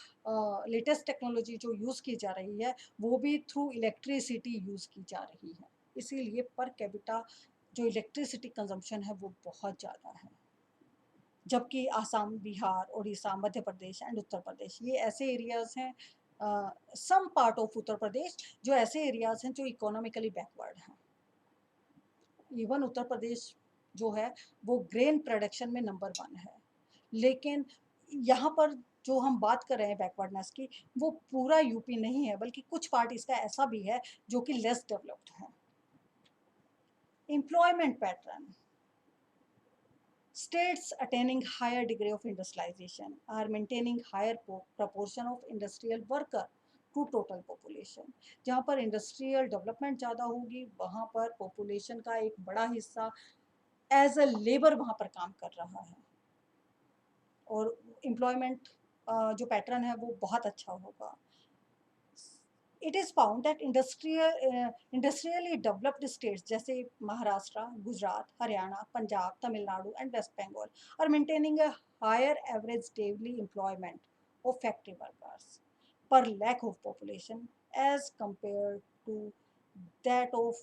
लेटेस्ट टेक्नोलॉजी जो यूज़ की जा रही है वो भी थ्रू इलेक्ट्रिसिटी यूज़ की जा रही है। इसीलिए पर कैपिटा जो इलेक्ट्रिसिटी कंजम्पशन है वो बहुत ज़्यादा है। जबकि आसाम, बिहार, उड़ीसा, मध्य प्रदेश एंड उत्तर प्रदेश, ये ऐसे एरियाज़ हैं, सम पार्ट ऑफ उत्तर प्रदेश जो ऐसे एरियाज़ हैं जो इकोनॉमिकली बैकवर्ड हैं। इवन उत्तर प्रदेश जो है वो ग्रेन प्रोडक्शन में नंबर 1 है, लेकिन यहाँ पर जो हम बात कर रहे हैं बैकवर्डनेस की, वो पूरा यूपी नहीं है बल्कि कुछ पार्ट इसका ऐसा भी है जो कि लेस डेवलप्ड है। Employment pattern, States attaining higher degree of industrialization are maintaining higher proportion of industrial worker to total population. जहाँ पर इंडस्ट्रियल डेवलपमेंट ज़्यादा होगी वहाँ पर पॉपुलेशन का एक बड़ा हिस्सा एज अ लेबर वहाँ पर काम कर रहा है और एम्प्लॉयमेंट जो पैटर्न है वो बहुत अच्छा होगा। It is found that industrially developed states जैसे Maharashtra, Gujarat, Haryana, Punjab, Tamil Nadu and West Bengal are maintaining a higher average daily employment of factory workers per lakh of population as compared to that of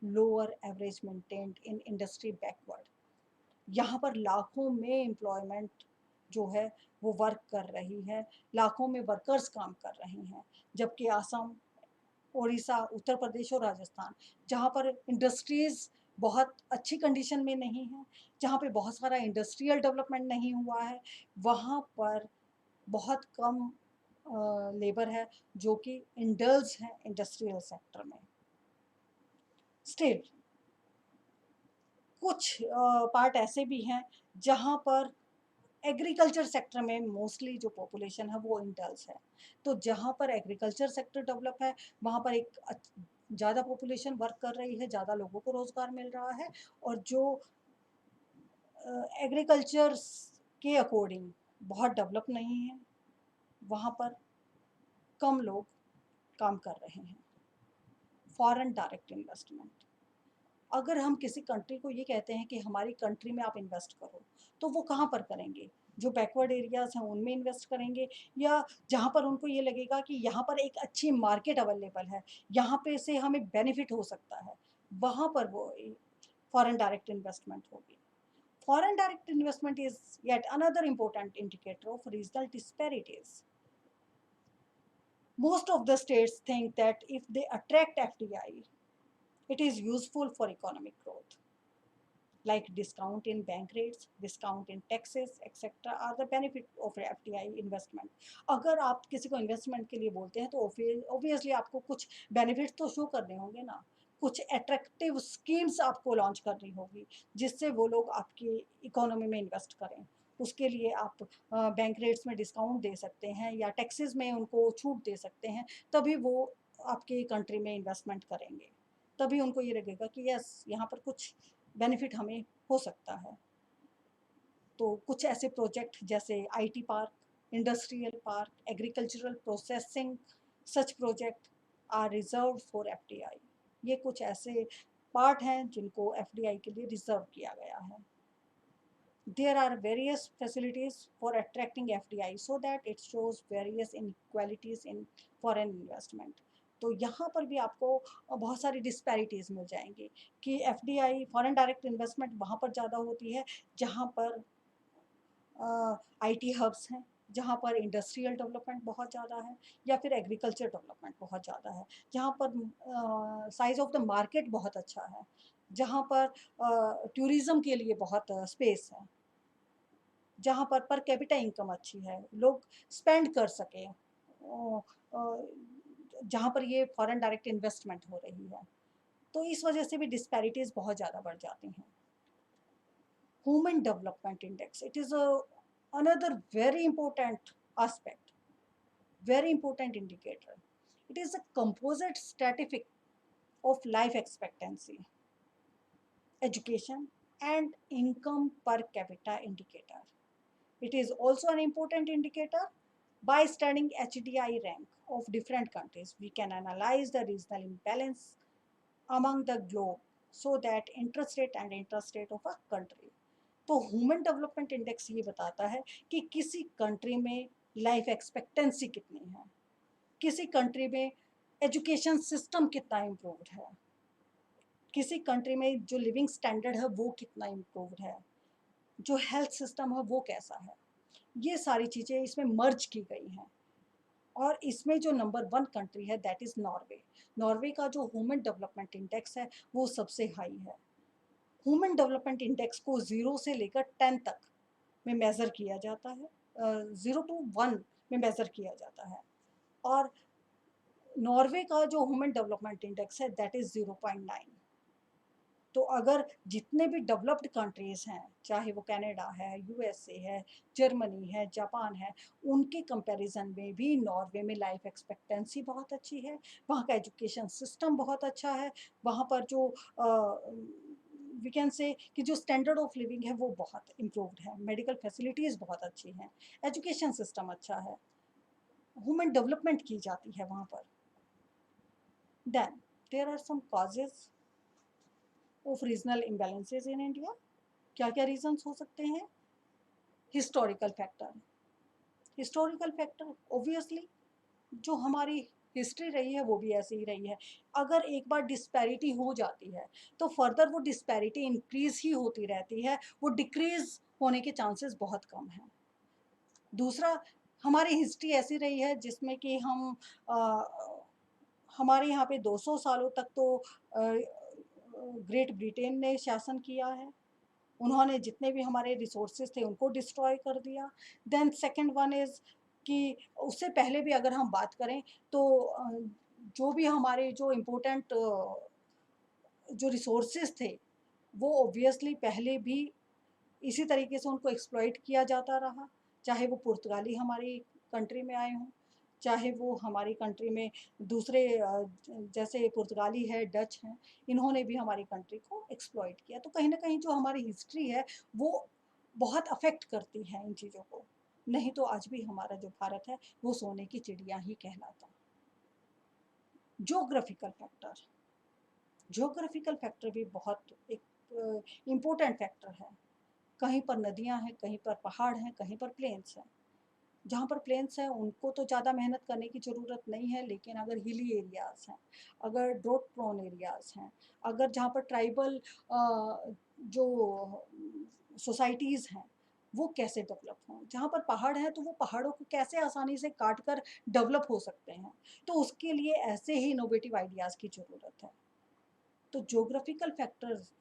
lower average maintained in industry backward। यहाँ पर लाखों में employment जो है वो work कर रही है, लाखों में वर्कर्स काम कर रहे हैं, जबकि आसाम, उड़ीसा, उत्तर प्रदेश और राजस्थान जहाँ पर इंडस्ट्रीज़ बहुत अच्छी कंडीशन में नहीं है, जहाँ पे बहुत सारा इंडस्ट्रियल डेवलपमेंट नहीं हुआ है, वहाँ पर बहुत कम लेबर है जो कि इंडल्ज हैं इंडस्ट्रियल सेक्टर में। स्टिल कुछ पार्ट ऐसे भी हैं जहाँ पर एग्रीकल्चर सेक्टर में मोस्टली जो पॉपुलेशन है वो इंडल्ज है। तो जहाँ पर एग्रीकल्चर सेक्टर डेवलप है वहाँ पर एक ज़्यादा पॉपुलेशन वर्क कर रही है, ज़्यादा लोगों को रोज़गार मिल रहा है और जो एग्रीकल्चर के अकॉर्डिंग बहुत डेवलप नहीं है वहाँ पर कम लोग काम कर रहे हैं। फॉरेन डायरेक्ट इन्वेस्टमेंट, अगर हम किसी कंट्री को ये कहते हैं कि हमारी कंट्री में आप इन्वेस्ट करो तो वो कहाँ पर करेंगे? जो बैकवर्ड एरियाज़ हैं उनमें इन्वेस्ट करेंगे या जहाँ पर उनको ये लगेगा कि यहाँ पर एक अच्छी मार्केट अवेलेबल है, यहाँ पे से हमें बेनिफिट हो सकता है, वहाँ पर वो फॉरेन डायरेक्ट इन्वेस्टमेंट होगी। Foreign direct investment is yet another important indicator of regional disparities. Most of the states think that if they attract FDI, it is useful for economic growth, like discount in bank rates, discount in taxes, etc. are the benefit of FDI investment। अगर आप किसी को investment के लिए बोलते हैं तो obviously आपको कुछ बेनिफिट्स तो शो करने होंगे ना, कुछ अट्रैक्टिव स्कीम्स आपको लॉन्च करनी होगी जिससे वो लोग आपकी इकोनॉमी में इन्वेस्ट करें। उसके लिए आप बैंक रेट्स में डिस्काउंट दे सकते हैं या टैक्सेस में उनको छूट दे सकते हैं, तभी वो आपकी कंट्री में इन्वेस्टमेंट करेंगे, तभी उनको ये लगेगा कि यस यहाँ पर कुछ बेनिफिट हमें हो सकता है। तो कुछ ऐसे प्रोजेक्ट जैसे IT park, industrial park, agricultural processing, such project are reserve for FDI. ये कुछ ऐसे पार्ट हैं जिनको एफडीआई के लिए रिजर्व किया गया है। There are various facilities for attracting FDI so that it shows various inequalities in foreign investment। तो यहाँ पर भी आपको बहुत सारी डिस्पैरिटीज़ मिल जाएंगी कि एफडीआई फॉरेन डायरेक्ट इन्वेस्टमेंट वहाँ पर ज़्यादा होती है जहाँ पर आईटी हब्स हैं, जहाँ पर इंडस्ट्रियल डेवलपमेंट बहुत ज़्यादा है या फिर एग्रीकल्चर डेवलपमेंट बहुत ज़्यादा है, जहाँ पर साइज़ ऑफ द मार्केट बहुत अच्छा है, जहाँ पर टूरिज़्म के लिए बहुत स्पेस है, जहाँ पर कैपिटा इनकम अच्छी है, लोग स्पेंड कर सकें, जहाँ पर ये फॉरेन डायरेक्ट इन्वेस्टमेंट हो रही है। तो इस वजह से भी डिस्पैरिटीज़ बहुत ज़्यादा बढ़ जाती हैं। Human development index, it is another very important aspect, very important indicator। It is a composite statistic of life expectancy, education and income per capita indicator। It is also an important indicator। By studying HDI rank of different countries, we can analyze the regional imbalance among the globe so that intrastate and interstate of a country। तो human development index ये बताता है कि किसी country में life expectancy कितनी है, किसी कंट्री में एजुकेशन सिस्टम कितना इम्प्रूव्ड है, किसी कंट्री में जो लिविंग स्टैंडर्ड है वो कितना इम्प्रूव्ड है, जो हेल्थ सिस्टम है वो कैसा है। ये सारी चीज़ें इसमें मर्ज की गई हैं और इसमें जो नंबर 1 कंट्री है दैट इज़ नॉर्वे। नॉर्वे का जो ह्यूमन डेवलपमेंट इंडेक्स है वो सबसे हाई है। ह्यूमन डेवलपमेंट इंडेक्स को 0 से लेकर 10 तक में मेज़र किया जाता है, 0 to 1 में मेज़र किया जाता है और नॉर्वे का जो ह्यूमन डेवलपमेंट इंडेक्स है दैट इज़ 0.9। तो अगर जितने भी डेवलप्ड कंट्रीज़ हैं, चाहे वो कनाडा है, यूएसए है, जर्मनी है, जापान है, उनके कंपैरिज़न में भी नॉर्वे में लाइफ एक्सपेक्टेंसी बहुत अच्छी है, वहाँ का एजुकेशन सिस्टम बहुत अच्छा है, वहाँ पर जो वी कैन से कि जो स्टैंडर्ड ऑफ लिविंग है वो बहुत इम्प्रूव्ड है, मेडिकल फैसिलिटीज़ बहुत अच्छी हैं, एजुकेशन सिस्टम अच्छा है, ह्यूमन डेवलपमेंट की जाती है वहाँ पर। Then there are some causes of regional imbalances in India. क्या-क्या रीजंस हो सकते हैं? Historical factor. Historical factor obviously जो हमारी हिस्ट्री रही है वो भी ऐसी ही रही है। अगर एक बार डिस्पैरिटी हो जाती है तो फर्दर वो डिस्पैरिटी इंक्रीज ही होती रहती है, वो डिक्रीज होने के चांसेस बहुत कम हैं। दूसरा, हमारी हिस्ट्री ऐसी रही है जिसमें कि हमारे यहाँ पे 200 सालों तक तो ग्रेट ब्रिटेन ने शासन किया है। उन्होंने जितने भी हमारे रिसोर्सेज थे उनको डिस्ट्रॉय कर दिया। देन सेकंड वन इज़ कि उससे पहले भी अगर हम बात करें तो जो भी हमारे जो इम्पोर्टेंट जो रिसोर्सेज थे वो ऑब्वियसली पहले भी इसी तरीके से उनको एक्सप्लॉइट किया जाता रहा, चाहे वो पुर्तगाली हमारी कंट्री में आए हों, चाहे वो हमारी कंट्री में दूसरे जैसे पुर्तगाली है, डच हैं, इन्होंने भी हमारी कंट्री को एक्सप्लॉइट किया। तो कहीं न कहीं जो हमारी हिस्ट्री है, वो बहुत अफ़ेक्ट करती है इन चीज़ों को। नहीं तो आज भी हमारा जो भारत है, वो सोने की चिड़िया ही कहलाता। ज्योग्राफ़िकल फैक्टर, ज्योग्राफ़िकल फैक्टर भी बहुत एक इम्पोर्टेंट फैक्टर है। कहीं पर नदियाँ हैं, कहीं पर पहाड़ हैं, कहीं पर प्लेन्स हैं। जहाँ पर प्लेन्स हैं उनको तो ज़्यादा मेहनत करने की ज़रूरत नहीं है, लेकिन अगर हिली एरियाज़ हैं, अगर ड्रॉट प्रोन एरियाज़ हैं, अगर जहाँ पर ट्राइबल जो सोसाइटीज़ हैं, वो कैसे डेवलप हों? जहाँ पर पहाड़ हैं तो वो पहाड़ों को कैसे आसानी से काट कर डेवलप हो सकते हैं? तो उसके लिए ऐसे ही इनोवेटिव आइडियाज़ की ज़रूरत है। तो ज्योग्राफिकल फैक्टर्स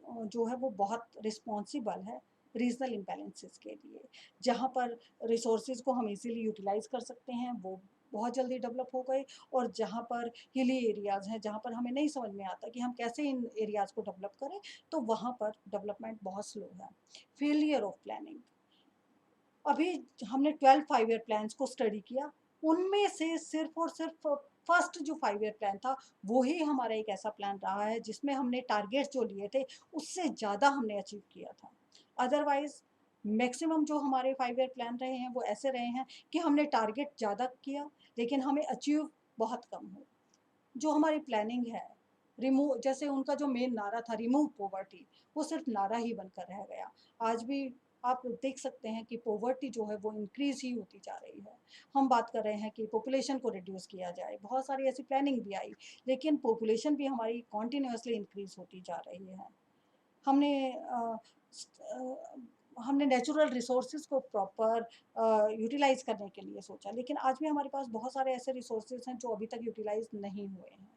जो है वो बहुत रिस्पॉन्सिबल है रीजनल इम्बैलेंसेस के लिए। जहाँ पर रिसोर्सेज को हम इजीली यूटिलाइज कर सकते हैं वो बहुत जल्दी डेवलप हो गए, और जहाँ पर हिली एरियाज़ हैं जहाँ पर हमें नहीं समझ में आता कि हम कैसे इन एरियाज़ को डेवलप करें, तो वहाँ पर डेवलपमेंट बहुत स्लो है। फेलियर ऑफ प्लानिंग, अभी हमने 12 5 ईयर प्लान्स को स्टडी किया, उनमें से सिर्फ और सिर्फ फर्स्ट जो 5 ईयर प्लान था वो ही हमारा एक ऐसा प्लान रहा है जिसमें हमने टारगेट्स जो लिए थे उससे ज़्यादा हमने अचीव किया था। अदरवाइज मैक्सिमम जो हमारे 5 ईयर प्लान रहे हैं वो ऐसे रहे हैं कि हमने टारगेट ज़्यादा किया लेकिन हमें अचीव बहुत कम हो। जो हमारी प्लानिंग है, रिमूव, जैसे उनका जो मेन नारा था रिमूव पॉवर्टी, वो सिर्फ नारा ही बनकर रह गया। आज भी आप देख सकते हैं कि पॉवर्टी जो है वो इंक्रीज ही होती जा रही है। हम बात कर रहे हैं कि पॉपुलेशन को रिड्यूस किया जाए, बहुत सारी ऐसी प्लानिंग भी आई, लेकिन पॉपुलेशन भी हमारी कॉन्टिन्यूसली इंक्रीज होती जा रही है। हमने हमने नेचुरल रिसोर्सेज को प्रॉपर यूटिलाइज करने के लिए सोचा, लेकिन आज भी हमारे पास बहुत सारे ऐसे रिसोर्सेज हैं जो अभी तक यूटिलाइज नहीं हुए हैं।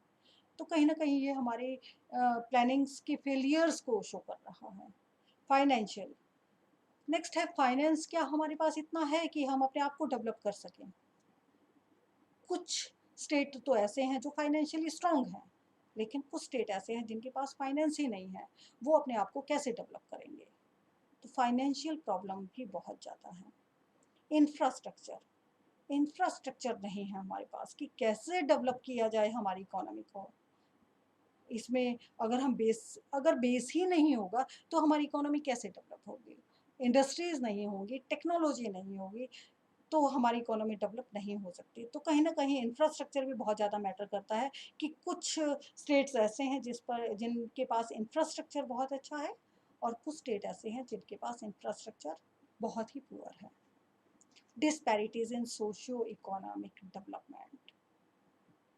तो कहीं ना कहीं ये हमारी प्लानिंग्स के फेलियर्स को शो कर रहा है। फाइनेंशियल, नेक्स्ट है फाइनेंस। क्या हमारे पास इतना है कि हम अपने आप को डेवलप कर सकें? कुछ स्टेट तो ऐसे हैं जो फाइनेंशियली स्ट्रांग हैं, लेकिन कुछ स्टेट ऐसे हैं जिनके पास फाइनेंस ही नहीं है, वो अपने आप को कैसे डेवलप करेंगे? तो फाइनेंशियल प्रॉब्लम भी बहुत ज़्यादा है। इंफ्रास्ट्रक्चर, इंफ्रास्ट्रक्चर नहीं है हमारे पास कि कैसे डेवलप किया जाए हमारी इकोनॉमी को। इसमें अगर बेस ही नहीं होगा तो हमारी इकोनॉमी कैसे डेवलप होगी? इंडस्ट्रीज़ नहीं होंगी, टेक्नोलॉजी नहीं होगी, तो हमारी इकोनॉमी डेवलप नहीं हो सकती। तो कहीं न कहीं इंफ्रास्ट्रक्चर भी बहुत ज़्यादा मैटर करता है कि कुछ स्टेट्स ऐसे हैं जिनके पास इंफ्रास्ट्रक्चर बहुत अच्छा है, और कुछ स्टेट ऐसे हैं जिनके पास इंफ्रास्ट्रक्चर बहुत ही पुअर है। डिस्पैरिटीज़ इन सोशियो इकोनॉमिक डेवलपमेंट,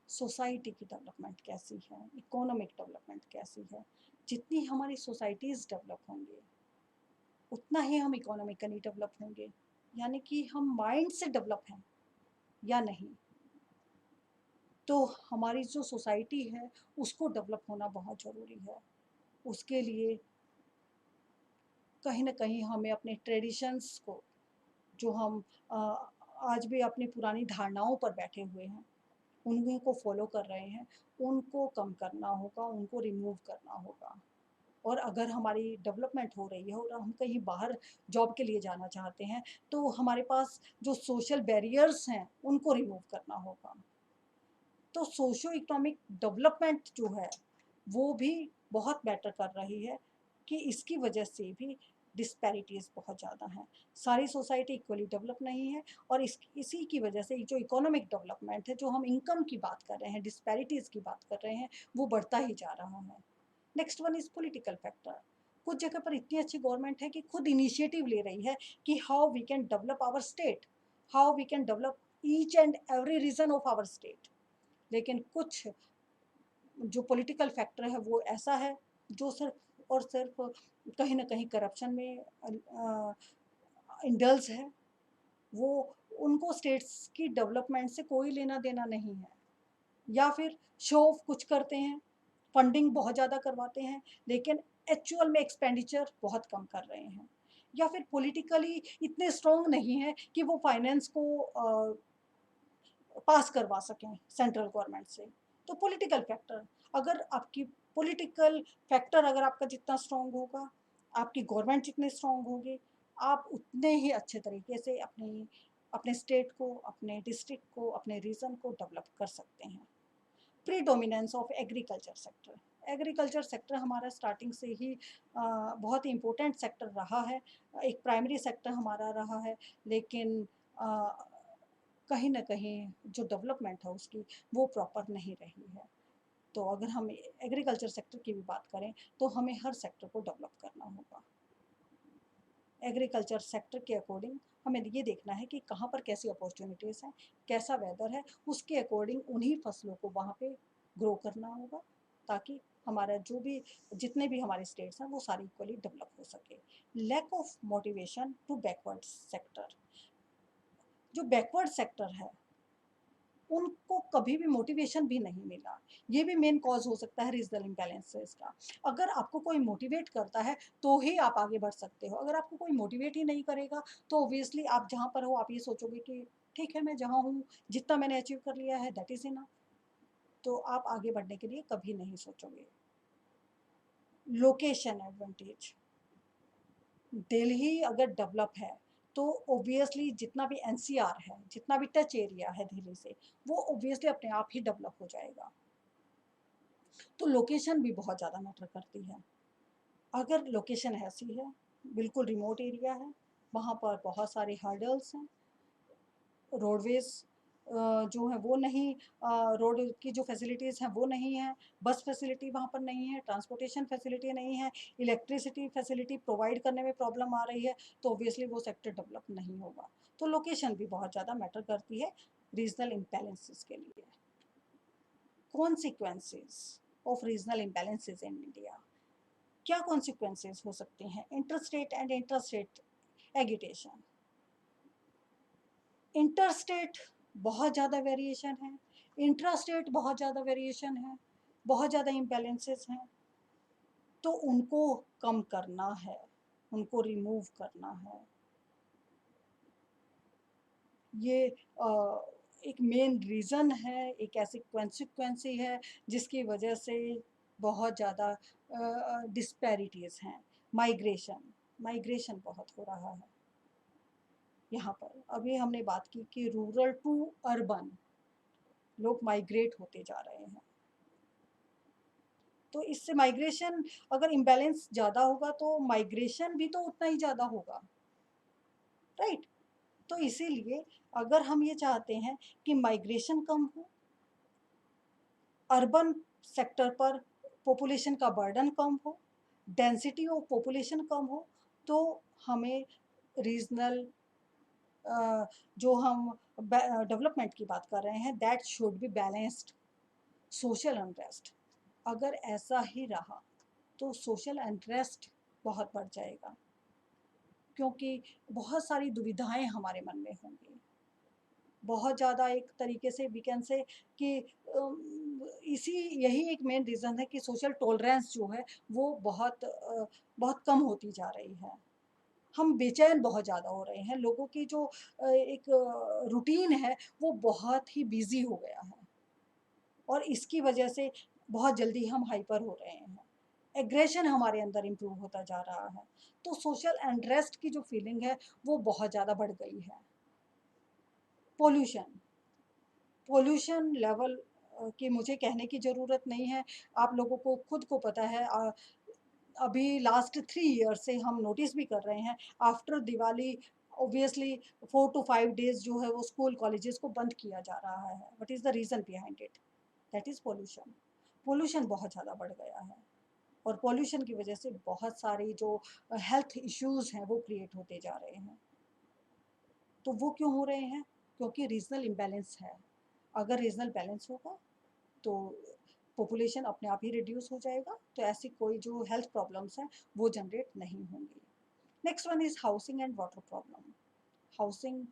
सोसाइटी की डेवलपमेंट कैसी है, इकोनॉमिक डेवलपमेंट कैसी है। जितनी हमारी सोसाइटीज़ डेवलप होंगी उतना ही हम इकोनॉमिकली डेवलप होंगे। यानी कि हम माइंड से डेवलप हैं या नहीं, तो हमारी जो सोसाइटी है उसको डेवलप होना बहुत ज़रूरी है। उसके लिए कहीं न कहीं हमें अपने ट्रेडिशंस को, जो हम अ, आज भी अपनी पुरानी धारणाओं पर बैठे हुए हैं, उन्हीं को फॉलो कर रहे हैं, उनको कम करना होगा, उनको रिमूव करना होगा। और अगर हमारी डेवलपमेंट हो रही है और हम कहीं बाहर जॉब के लिए जाना चाहते हैं, तो हमारे पास जो सोशल बैरियर्स हैं, उनको रिमूव करना होगा। तो सोशो इकोनॉमिक डेवलपमेंट जो है, वो भी बहुत मैटर कर रही है कि इसकी वजह से भी डिस्पैरिटीज़ बहुत ज़्यादा हैं। सारी सोसाइटी इक्वली डेवलप नहीं है और इसी की वजह से जो इकोनॉमिक डेवलपमेंट है, जो हम इनकम की बात कर रहे हैं, डिस्पैरिटीज़ की बात कर रहे हैं, वो बढ़ता ही जा रहा है। Next one is political factor. कुछ जगह पर इतनी अच्छी गवर्नमेंट है कि खुद इनिशिएटिव ले रही है कि how we can develop our state, how we can develop each and every region of our state. लेकिन कुछ जो पॉलिटिकल फैक्टर है वो ऐसा है जो सिर्फ और सिर्फ कहीं ना कहीं करप्शन में इंडल्ज है। वो उनको स्टेट्स की डेवलपमेंट से कोई लेना देना नहीं है, या फिर शो ऑफ कुछ करते हैं, फंडिंग बहुत ज़्यादा करवाते हैं, लेकिन एक्चुअल में एक्सपेंडिचर बहुत कम कर रहे हैं, या फिर पॉलिटिकली इतने स्ट्रॉन्ग नहीं है कि वो फाइनेंस को पास करवा सकें सेंट्रल गवर्नमेंट से। तो पॉलिटिकल फैक्टर, अगर आपकी पॉलिटिकल फैक्टर अगर आपका जितना स्ट्रॉन्ग होगा, आपकी गवर्नमेंट जितनी स्ट्रॉन्ग होगी, आप उतने ही अच्छे तरीके से अपनी अपने स्टेट को, अपने डिस्ट्रिक्ट को, अपने रीजन को डेवलप कर सकते हैं। Predominance of agriculture sector. Agriculture sector हमारा स्टार्टिंग से ही बहुत ही इम्पोर्टेंट सेक्टर रहा है, एक प्राइमरी सेक्टर हमारा रहा है, लेकिन कहीं ना कहीं जो डेवलपमेंट है उसकी, वो प्रॉपर नहीं रही है। तो अगर हम एग्रीकल्चर सेक्टर की भी बात करें, तो हमें हर सेक्टर को डेवलप करना होगा। एग्रीकल्चर सेक्टर के अकॉर्डिंग हमें ये देखना है कि कहाँ पर कैसी अपॉर्चुनिटीज़ हैं, कैसा वेदर है, उसके अकॉर्डिंग उन्हीं फसलों को वहाँ पे ग्रो करना होगा, ताकि हमारा जो भी जितने भी हमारे स्टेट्स हैं वो सारे इक्वली डेवलप हो सके। Lack of motivation to backward sector. जो बैकवर्ड सेक्टर है, उनको कभी भी मोटिवेशन भी नहीं मिला। ये भी मेन कॉज़ हो सकता है रीजनल इम्बैलेंसेस का। अगर आपको कोई मोटिवेट करता है, तो ही आप आगे बढ़ सकते हो। अगर आपको कोई मोटिवेट ही नहीं करेगा, तो ऑब्वियसली आप जहाँ पर हो, आप ये सोचोगे कि ठीक है, मैं जहाँ हूँ, जितना मैंने अचीव कर लिया है, दैट इज़ इनफ। तो आप आगे बढ़ने के लिए कभी नहीं सोचोगे। Location advantage. दिल्ली अगर डेवलप है, तो ऑब्वियसली जितना भी एनसीआर है, जितना भी टच एरिया है दिल्ली से, वो ऑब्वियसली अपने आप ही डेवलप हो जाएगा। तो लोकेशन भी बहुत ज़्यादा मैटर करती है। अगर लोकेशन ऐसी है, बिल्कुल रिमोट एरिया है, वहाँ पर बहुत सारे हर्डल्स हैं, रोडवेज़ जो है वो नहीं, रोड की जो फैसिलिटीज़ हैं वो नहीं है, बस फैसिलिटी वहाँ पर नहीं है, ट्रांसपोर्टेशन फैसिलिटी नहीं है, इलेक्ट्रिसिटी फैसिलिटी प्रोवाइड करने में प्रॉब्लम आ रही है, तो ऑब्वियसली वो सेक्टर डेवलप नहीं होगा। तो लोकेशन भी बहुत ज़्यादा मैटर करती है रीजनल इम्बैलेंसेस के लिए। Consequences of regional imbalances in India. क्या कॉन्सिक्वेंसेस हो सकते हैं? Interstate and interstate agitation. Interstate बहुत ज़्यादा वेरिएशन है, इंट्रास्टेट बहुत ज़्यादा वेरिएशन है, बहुत ज़्यादा इम्बैलेंसेस हैं, तो उनको कम करना है, उनको रिमूव करना है। ये एक मेन रीज़न है, एक ऐसी कॉन्सिक्वेंसी है जिसकी वजह से बहुत ज़्यादा डिस्पैरिटीज़ हैं। माइग्रेशन, माइग्रेशन बहुत हो रहा है यहाँ पर। अभी हमने बात की कि रूरल टू अर्बन लोग माइग्रेट होते जा रहे हैं। तो इससे माइग्रेशन, अगर इम्बैलेंस ज़्यादा होगा तो माइग्रेशन भी तो उतना ही ज़्यादा होगा, राइट? तो इसीलिए अगर हम ये चाहते हैं कि माइग्रेशन कम हो, अर्बन सेक्टर पर पॉपुलेशन का बर्डन कम हो, डेंसिटी ऑफ पॉपुलेशन कम हो, तो हमें रीजनल जो हम डेवलपमेंट की बात कर रहे हैं, that should be balanced. Social unrest, अगर ऐसा ही रहा तो सोशल अनरेस्ट बहुत बढ़ जाएगा, क्योंकि बहुत सारी दुविधाएं हमारे मन में होंगी। बहुत ज़्यादा एक तरीके से वी कैन से कि इसी यही एक मेन रीज़न है कि सोशल टॉलरेंस जो है वो बहुत कम होती जा रही है। हम बेचैन बहुत ज़्यादा हो रहे हैं, लोगों की जो एक रूटीन है वो बहुत ही बिज़ी हो गया है, और इसकी वजह से बहुत जल्दी हम हाइपर हो रहे हैं। एग्रेशन हमारे अंदर इम्प्रूव होता जा रहा है। तो सोशल अनरेस्ट की जो फीलिंग है वो बहुत ज़्यादा बढ़ गई है। पोल्यूशन, पोल्यूशन लेवल की मुझे कहने की ज़रूरत नहीं है, आप लोगों को खुद को पता है। अभी लास्ट 3 ईयर से हम नोटिस भी कर रहे हैं, after Diwali obviously 4 to 5 days जो है वो स्कूल कॉलेजेस को बंद किया जा रहा है। What is the reason behind it? That is pollution. Pollution बहुत ज़्यादा बढ़ गया है और पोल्यूशन की वजह से बहुत सारी जो हेल्थ इश्यूज़ हैं वो क्रिएट होते जा रहे हैं। तो वो क्यों हो रहे हैं? क्योंकि रीजनल इम्बैलेंस है। अगर रीजनल बैलेंस होगा तो पॉपुलेशन अपने आप ही रिड्यूस हो जाएगा, तो ऐसी कोई जो हेल्थ प्रॉब्लम्स हैं वो जनरेट नहीं होंगी। Next one is housing and water problem. Housing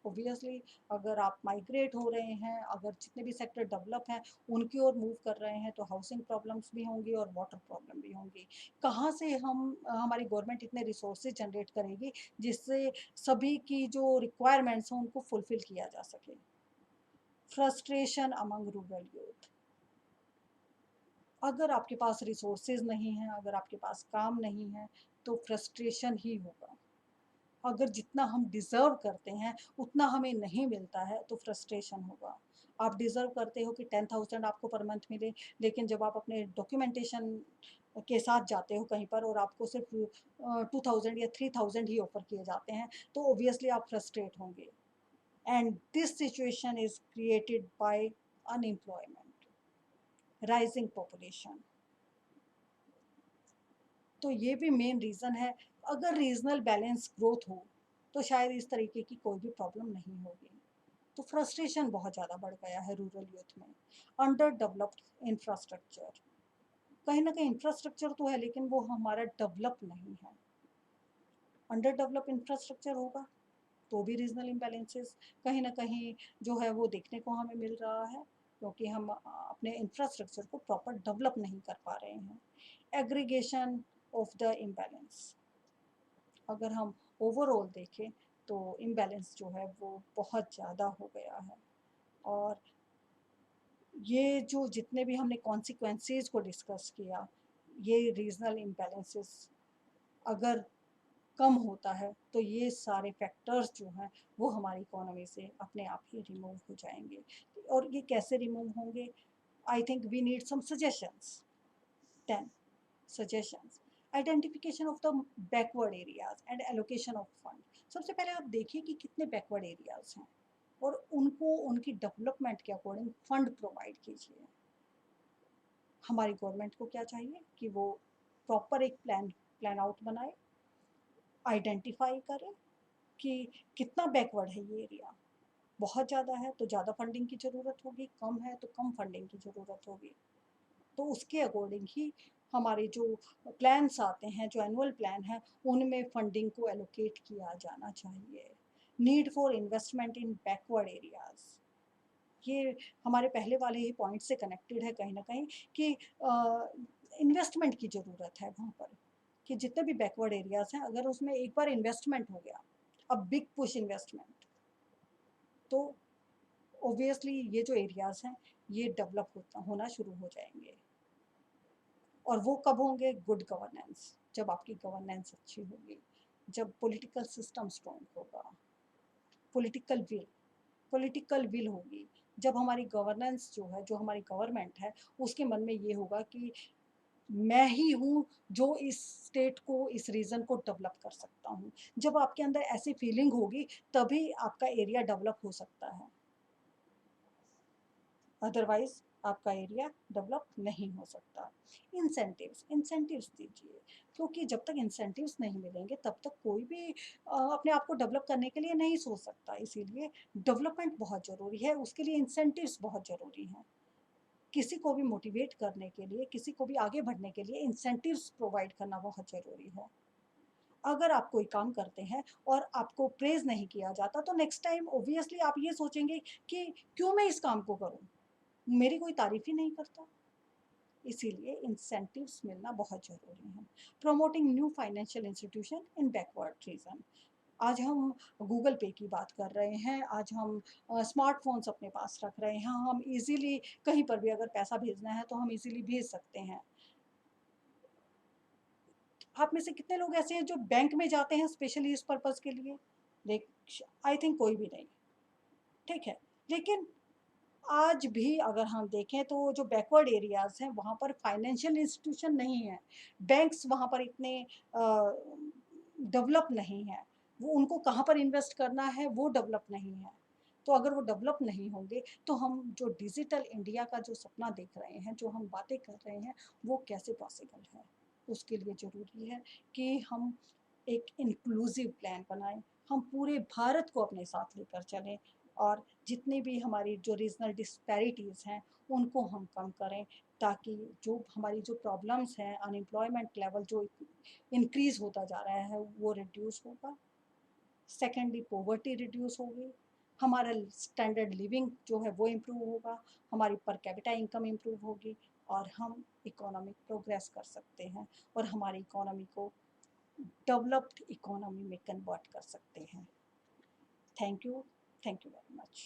obviously अगर आप माइग्रेट हो रहे हैं, अगर जितने भी सेक्टर डेवलप हैं उनकी ओर मूव कर रहे हैं तो हाउसिंग प्रॉब्लम्स भी होंगी और वाटर प्रॉब्लम भी होंगी। कहाँ से हम हमारी गवर्नमेंट इतने रिसोर्सेज जनरेट करेगी जिससे सभी की जो रिक्वायरमेंट्स हैं उनको फुलफिल किया जा सके? Frustration among rural youth. अगर आपके पास रिसोर्सेज नहीं हैं, अगर आपके पास काम नहीं है तो फ्रस्ट्रेशन ही होगा। अगर जितना हम डिज़र्व करते हैं उतना हमें नहीं मिलता है तो फ्रस्ट्रेशन होगा। आप डिज़र्व करते हो कि 10,000 आपको पर मंथ मिले, लेकिन जब आप अपने डॉक्यूमेंटेशन के साथ जाते हो कहीं पर और आपको सिर्फ 2,000 या 3,000 ही ऑफर किए जाते हैं तो ऑब्वियसली आप फ्रस्ट्रेट होंगे। And this situation is created by unemployment, rising population. तो ये भी मेन रीज़न है। अगर रीजनल बैलेंस ग्रोथ हो तो शायद इस तरीके की कोई भी प्रॉब्लम नहीं होगी। तो फ्रस्ट्रेशन बहुत ज़्यादा बढ़ गया है रूरल यूथ में। अंडर डेवलप्ड इंफ्रास्ट्रक्चर, कहीं ना कहीं इंफ्रास्ट्रक्चर तो है लेकिन वो हमारा डेवलप नहीं है। अंडर डेवलप इंफ्रास्ट्रक्चर होगा तो भी रीजनल इम्बैलेंसेस कहीं ना कहीं जो है वो देखने को हमें मिल रहा है, क्योंकि हम अपने इंफ्रास्ट्रक्चर को प्रॉपर डेवलप नहीं कर पा रहे हैं। एग्रीगेशन ऑफ द इम्बैलेंस, अगर हम ओवरऑल देखें तो इम्बैलेंस जो है वो बहुत ज़्यादा हो गया है। और ये जो जितने भी हमने कॉन्सिक्वेंसेस को डिस्कस किया, ये रीजनल इम्बैलेंसेस अगर कम होता है तो ये सारे फैक्टर्स जो हैं वो हमारी इकोनॉमी से अपने आप ही रिमूव हो जाएंगे। और ये कैसे रिमूव होंगे? I think we need some suggestions. 10 suggestions. Identification of the backward areas and allocation of fund. सबसे पहले आप देखिए कि कितने बैकवर्ड एरियाज हैं और उनको उनकी डेवलपमेंट के अकॉर्डिंग फंड प्रोवाइड कीजिए। हमारी गवर्नमेंट को क्या चाहिए कि वो प्रॉपर एक प्लान आउट बनाए, आइडेंटिफाई करे कि कितना बैकवर्ड है ये एरिया। बहुत ज़्यादा है तो ज़्यादा फंडिंग की ज़रूरत होगी, कम है तो कम फंडिंग की ज़रूरत होगी। तो उसके अकॉर्डिंग ही हमारे जो प्लान्स आते हैं, जो एनुअल प्लान है, उनमें फंडिंग को एलोकेट किया जाना चाहिए। Need for investment in backward areas, ये हमारे पहले वाले ही पॉइंट से कनेक्टेड है कहीं ना कहीं कि इन्वेस्टमेंट की ज़रूरत है वहाँ पर। कि जितने भी बैकवर्ड एरियाज हैं अगर उसमें एक बार इन्वेस्टमेंट हो गया, अब बिग पुश इन्वेस्टमेंट, तो ऑब्वियसली ये जो एरियाज हैं ये डेवलप होना शुरू हो जाएंगे। और वो कब होंगे? गुड गवर्नेंस, जब आपकी गवर्नेंस अच्छी होगी, जब पॉलिटिकल सिस्टम स्ट्रॉन्ग होगा, पॉलिटिकल विल, पॉलिटिकल विल होगी, जब हमारी गवर्नेंस जो है, जो हमारी गवर्नमेंट है, उसके मन में ये होगा कि मैं ही हूँ जो इस स्टेट को, इस रीजन को डेवलप कर सकता हूँ। जब आपके अंदर ऐसी फीलिंग होगी तभी आपका एरिया डेवलप हो सकता है, अदरवाइज आपका एरिया डेवलप नहीं हो सकता। इंसेंटिव्स, इंसेंटिव्स दीजिए, क्योंकि जब तक इंसेंटिव्स नहीं मिलेंगे तब तक कोई भी अपने आप को डेवलप करने के लिए नहीं सोच सकता। इसीलिए डेवलपमेंट बहुत ज़रूरी है, उसके लिए इंसेंटिव्स बहुत ज़रूरी हैं। किसी को भी मोटिवेट करने के लिए, किसी को भी आगे बढ़ने के लिए इंसेंटिव्स प्रोवाइड करना बहुत ज़रूरी है। अगर आप कोई काम करते हैं और आपको प्रेज़ नहीं किया जाता तो नेक्स्ट टाइम ऑब्वियसली आप ये सोचेंगे कि क्यों मैं इस काम को करूँ? मेरी कोई तारीफ़ ही नहीं करता। इसीलिए इंसेंटिव्स मिलना बहुत ज़रूरी है। प्रमोटिंग न्यू फाइनेंशियल इंस्टीट्यूशन इन बैकवर्ड रीजन, आज हम गूगल पे की बात कर रहे हैं, आज हम स्मार्टफोन्स अपने पास रख रहे हैं, हम इजीली कहीं पर भी अगर पैसा भेजना है तो हम इजीली भेज सकते हैं। आप में से कितने लोग ऐसे हैं जो बैंक में जाते हैं स्पेशली इस पर्पज़ के लिए? देख आई थिंक कोई भी नहीं, ठीक है। लेकिन आज भी अगर हम देखें तो जो बैकवर्ड एरियाज़ हैं वहाँ पर फाइनेंशियल इंस्टीट्यूशन नहीं है। बैंक्स वहाँ पर इतने डेवलप नहीं हैं। वो उनको कहाँ पर इन्वेस्ट करना है वो डेवलप नहीं है। तो अगर वो डेवलप नहीं होंगे तो हम जो डिजिटल इंडिया का जो सपना देख रहे हैं, जो हम बातें कर रहे हैं, वो कैसे पॉसिबल है? उसके लिए ज़रूरी है कि हम एक इंक्लूसिव प्लान बनाएँ। हम पूरे भारत को अपने साथ लेकर चलें और जितनी भी हमारी जो रीजनल डिस्पैरिटीज़ हैं उनको हम कम करें, ताकि जो हमारी जो प्रॉब्लम्स हैं, अनएम्प्लॉयमेंट लेवल जो इंक्रीज़ होता जा रहा है वो रिड्यूस होगा। सेकेंडली पॉवर्टी रिड्यूस होगी, हमारा स्टैंडर्ड लिविंग जो है वो इम्प्रूव होगा, हमारी पर कैपिटा इनकम इम्प्रूव होगी और हम इकोनॉमिक प्रोग्रेस कर सकते हैं और हमारी इकोनॉमी को डेवलप्ड इकोनॉमी में कन्वर्ट कर सकते हैं। Thank you very much.